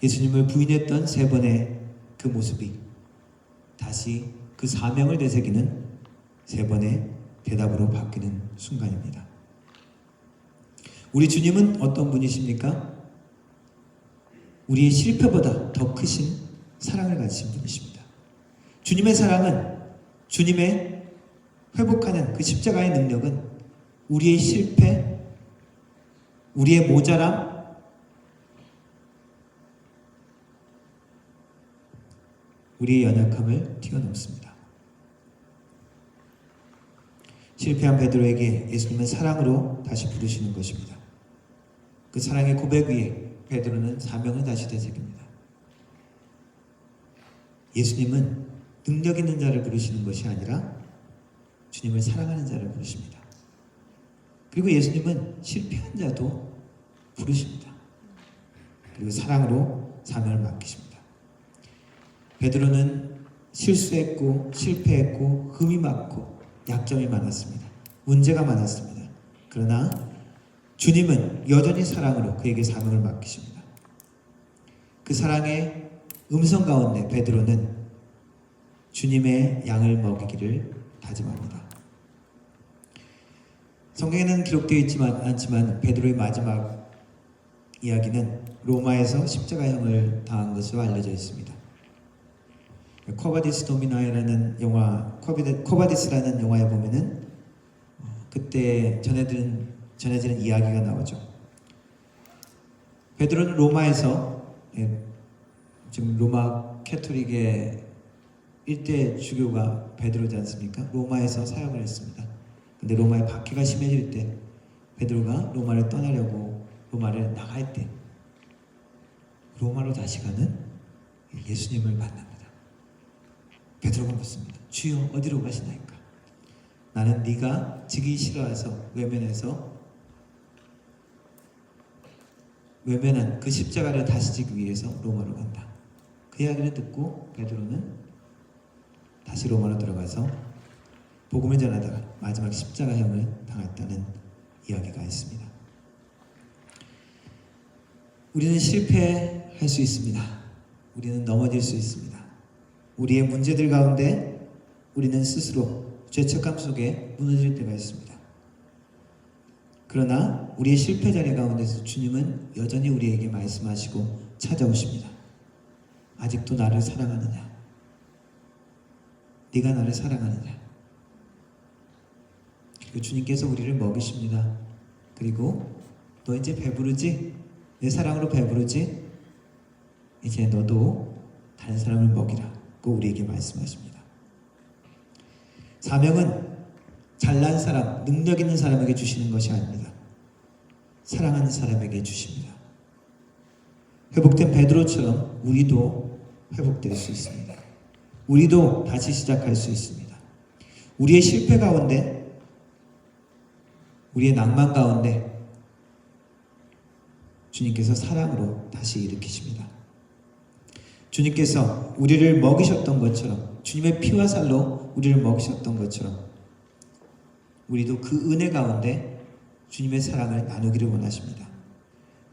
예수님을 부인했던 세 번의 그 모습이 다시 그 사명을 되새기는 세 번의 대답으로 바뀌는 순간입니다. 우리 주님은 어떤 분이십니까? 우리의 실패보다 더 크신 사랑을 가지신 분이십니다. 주님의 사랑은, 주님의 회복하는 그 십자가의 능력은 우리의 실패, 우리의 모자람, 우리의 연약함을 뛰어넘습니다. 실패한 베드로에게 예수님은 사랑으로 다시 부르시는 것입니다. 그 사랑의 고백 위에 베드로는 사명을 다시 되새깁니다. 예수님은 능력 있는 자를 부르시는 것이 아니라 주님을 사랑하는 자를 부르십니다. 그리고 예수님은 실패한 자도 부르십니다. 그리고 사랑으로 사명을 맡기십니다. 베드로는 실수했고 실패했고 흠이 많고 약점이 많았습니다. 문제가 많았습니다. 그러나 주님은 여전히 사랑으로 그에게 사명을 맡기십니다. 그 사랑의 음성 가운데 베드로는 주님의 양을 먹이기를 다짐합니다. 성경에는 기록되어 있지만 않지만 베드로의 마지막 이야기는 로마에서 십자가형을 당한 것으로 알려져 있습니다. 쿼바디스 도미나이라는 영화, 쿼바디스라는 영화에 보면은 그때 전해지는 이야기가 나오죠. 베드로는 로마에서 지금 로마 캐토릭의 일대 주교가 베드로지 않습니까? 로마에서 사역을 했습니다. 근데 로마의 박해가 심해질 때 베드로가 로마를 떠나려고 로마를 나갈 때 로마로 다시 가는 예수님을 만납니다. 베드로가 묻습니다. 주여 어디로 가시나이까? 나는 네가 지기 싫어해서 외면한 그 십자가를 다시 지기 위해서 로마로 간다. 그 이야기를 듣고 베드로는 다시 로마로 들어가서 복음을 전하다가 마지막 십자가형을 당했다는 이야기가 있습니다. 우리는 실패할 수 있습니다. 우리는 넘어질 수 있습니다. 우리의 문제들 가운데 우리는 스스로 죄책감 속에 무너질 때가 있습니다. 그러나 우리의 실패 자리 가운데서 주님은 여전히 우리에게 말씀하시고 찾아오십니다. 아직도 나를 사랑하느냐? 네가 나를 사랑하느냐? 그리고 주님께서 우리를 먹이십니다. 그리고 너 이제 배부르지? 내 사랑으로 배부르지? 이제 너도 다른 사람을 먹이라. 우리에게 말씀하십니다. 사명은 잘난 사람, 능력 있는 사람에게 주시는 것이 아닙니다. 사랑하는 사람에게 주십니다. 회복된 베드로처럼 우리도 회복될 수 있습니다. 우리도 다시 시작할 수 있습니다. 우리의 실패 가운데, 우리의 낭만 가운데 주님께서 사랑으로 다시 일으키십니다. 주님께서 우리를 먹이셨던 것처럼, 주님의 피와 살로 우리를 먹이셨던 것처럼 우리도 그 은혜 가운데 주님의 사랑을 나누기를 원하십니다.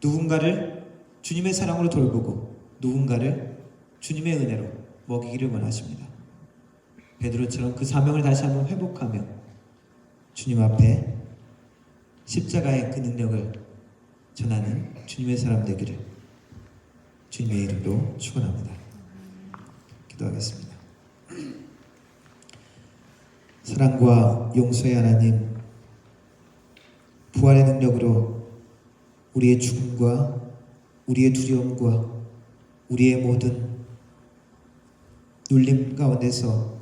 누군가를 주님의 사랑으로 돌보고 누군가를 주님의 은혜로 먹이기를 원하십니다. 베드로처럼 그 사명을 다시 한번 회복하며 주님 앞에 십자가의 그 능력을 전하는 주님의 사람 되기를 주님의 이름으로 축원합니다. 기도하겠습니다. 사랑과 용서의 하나님, 부활의 능력으로 우리의 죽음과 우리의 두려움과 우리의 모든 눌림 가운데서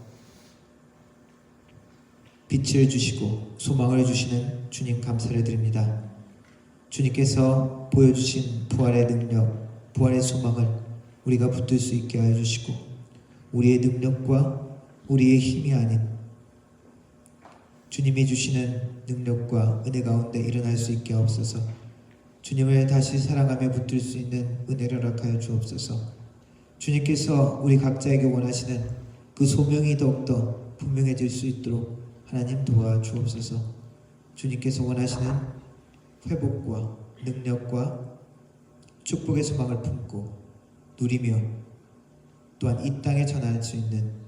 빛을 주시고 소망을 주시는 주님 감사를 드립니다. 주님께서 보여주신 부활의 능력, 부활의 소망을 우리가 붙들 수 있게 하여 주시고 우리의 능력과 우리의 힘이 아닌 주님이 주시는 능력과 은혜 가운데 일어날 수 있게 하옵소서. 주님을 다시 사랑하며 붙들 수 있는 은혜를 허락하여 주옵소서. 주님께서 우리 각자에게 원하시는 그 소명이 더욱더 분명해질 수 있도록 하나님 도와주옵소서. 주님께서 원하시는 회복과 능력과 축복의 소망을 품고 누리며 또한 이 땅에 전할 수 있는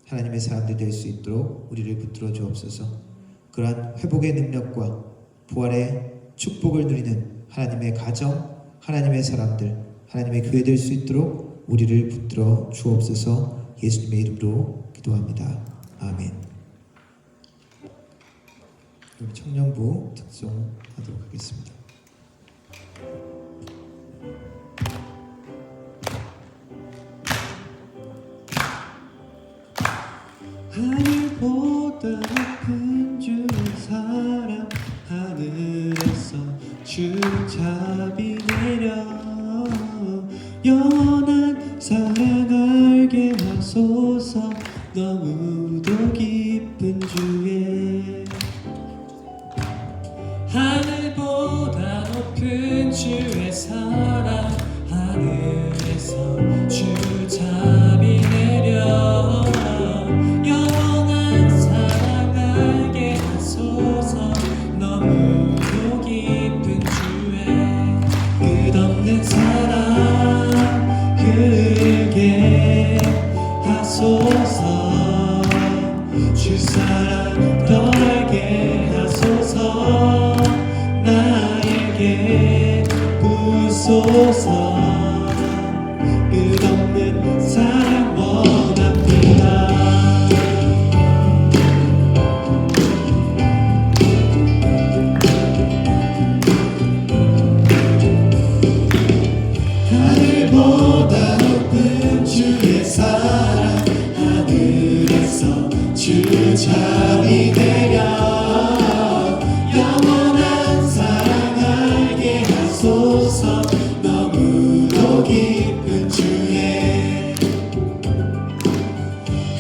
하나님의 사람들 될 수 있도록 우리를 붙들어 주옵소서. 그러한 회복의 능력과 부활의 축복을 누리는 하나님의 가정, 하나님의 사람들, 하나님의 교회 될 수 있도록 우리를 붙들어 주옵소서. 예수님의 이름으로 기도합니다. 아멘. 그럼 청년부 특송하도록 하겠습니다. 하늘보다 높은 주의 사랑, 하늘에서 주 자비 내려 영원한 사랑 알게 하소서. 너무도 깊은 주의 하늘보다 높은 주의 사랑, 하늘에서 주 자비 내려 영원한 사랑 알게 하소서. 너무도 깊은 주의 끝없는 사랑 흐르게 하소서. 주 사랑 더 알게 하소서. 나에게 부소서. 끝없는 사랑 원합니다. 하늘보다 높은 주의 사랑, 하늘에서 주 자비 내려 영원한 사랑 알게 하소서. 너무도 깊은 주의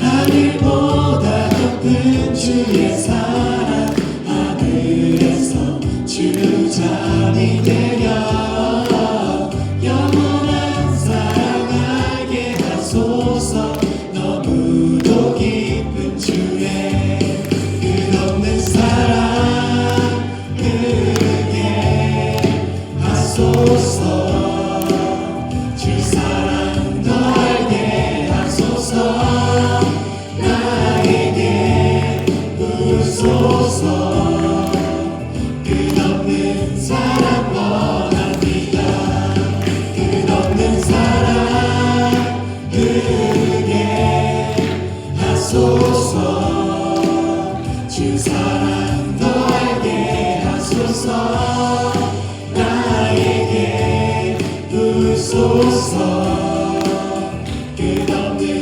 하늘보다 높은 주의 사랑, 하늘에서 주 자비 내려 영원한 사랑 알게 하소서. 너무도 깊은 주의 끝없는 사랑 흐르게 하소서. 주 사랑 더 알게 하소서. 나에게 부소서. 끝없는 사랑 원합니다. 끝없는 사랑 흐르게 하소서. 주 사랑 더 알게 하소서. 나에게 부소서. 끝없는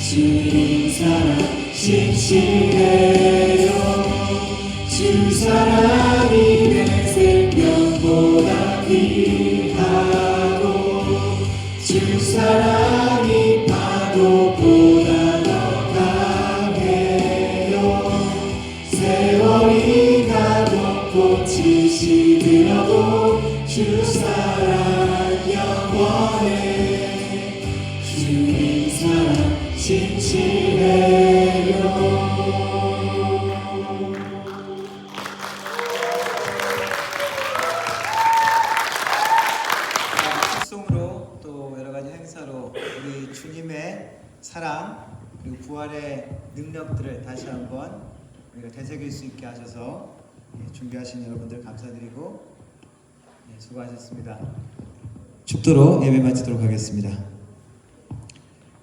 주님 사랑 신실해요. 주 사랑이 내 생명보다 귀하고 주 사랑이 파도보다 더 강해요. 세월이 가고 꽃이 시들어도 주 사랑 영원해. 주님 사랑 진실해요. 축송으로 또 여러 가지 행사로 우리 주님의 사랑 그리고 부활의 능력들을 다시 한번 우리가 되새길 수 있게 하셔서 준비하신 여러분들 감사드리고 수고하셨습니다. 축도로 예배 마치도록 하겠습니다.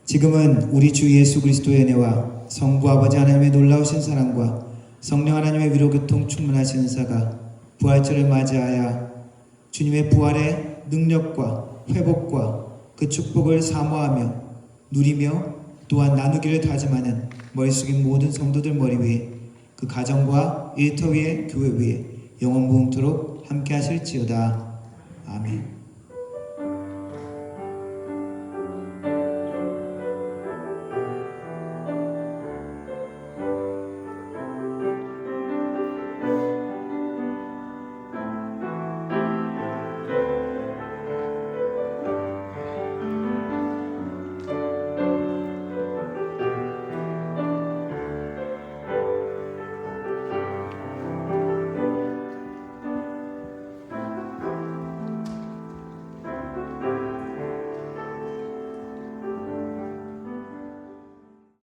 지금은 우리 주 예수 그리스도의 은혜와 성부 아버지 하나님의 놀라우신 사랑과 성령 하나님의 위로 교통 충만하신 은사가 부활절을 맞이하여 주님의 부활의 능력과 회복과 그 축복을 사모하며 누리며 또한 나누기를 다짐하는 머리 숙인 모든 성도들 머리 위에 그 가정과 일터 위에 교회 위에 영원 무궁토록 함께 하실지어다. 아멘.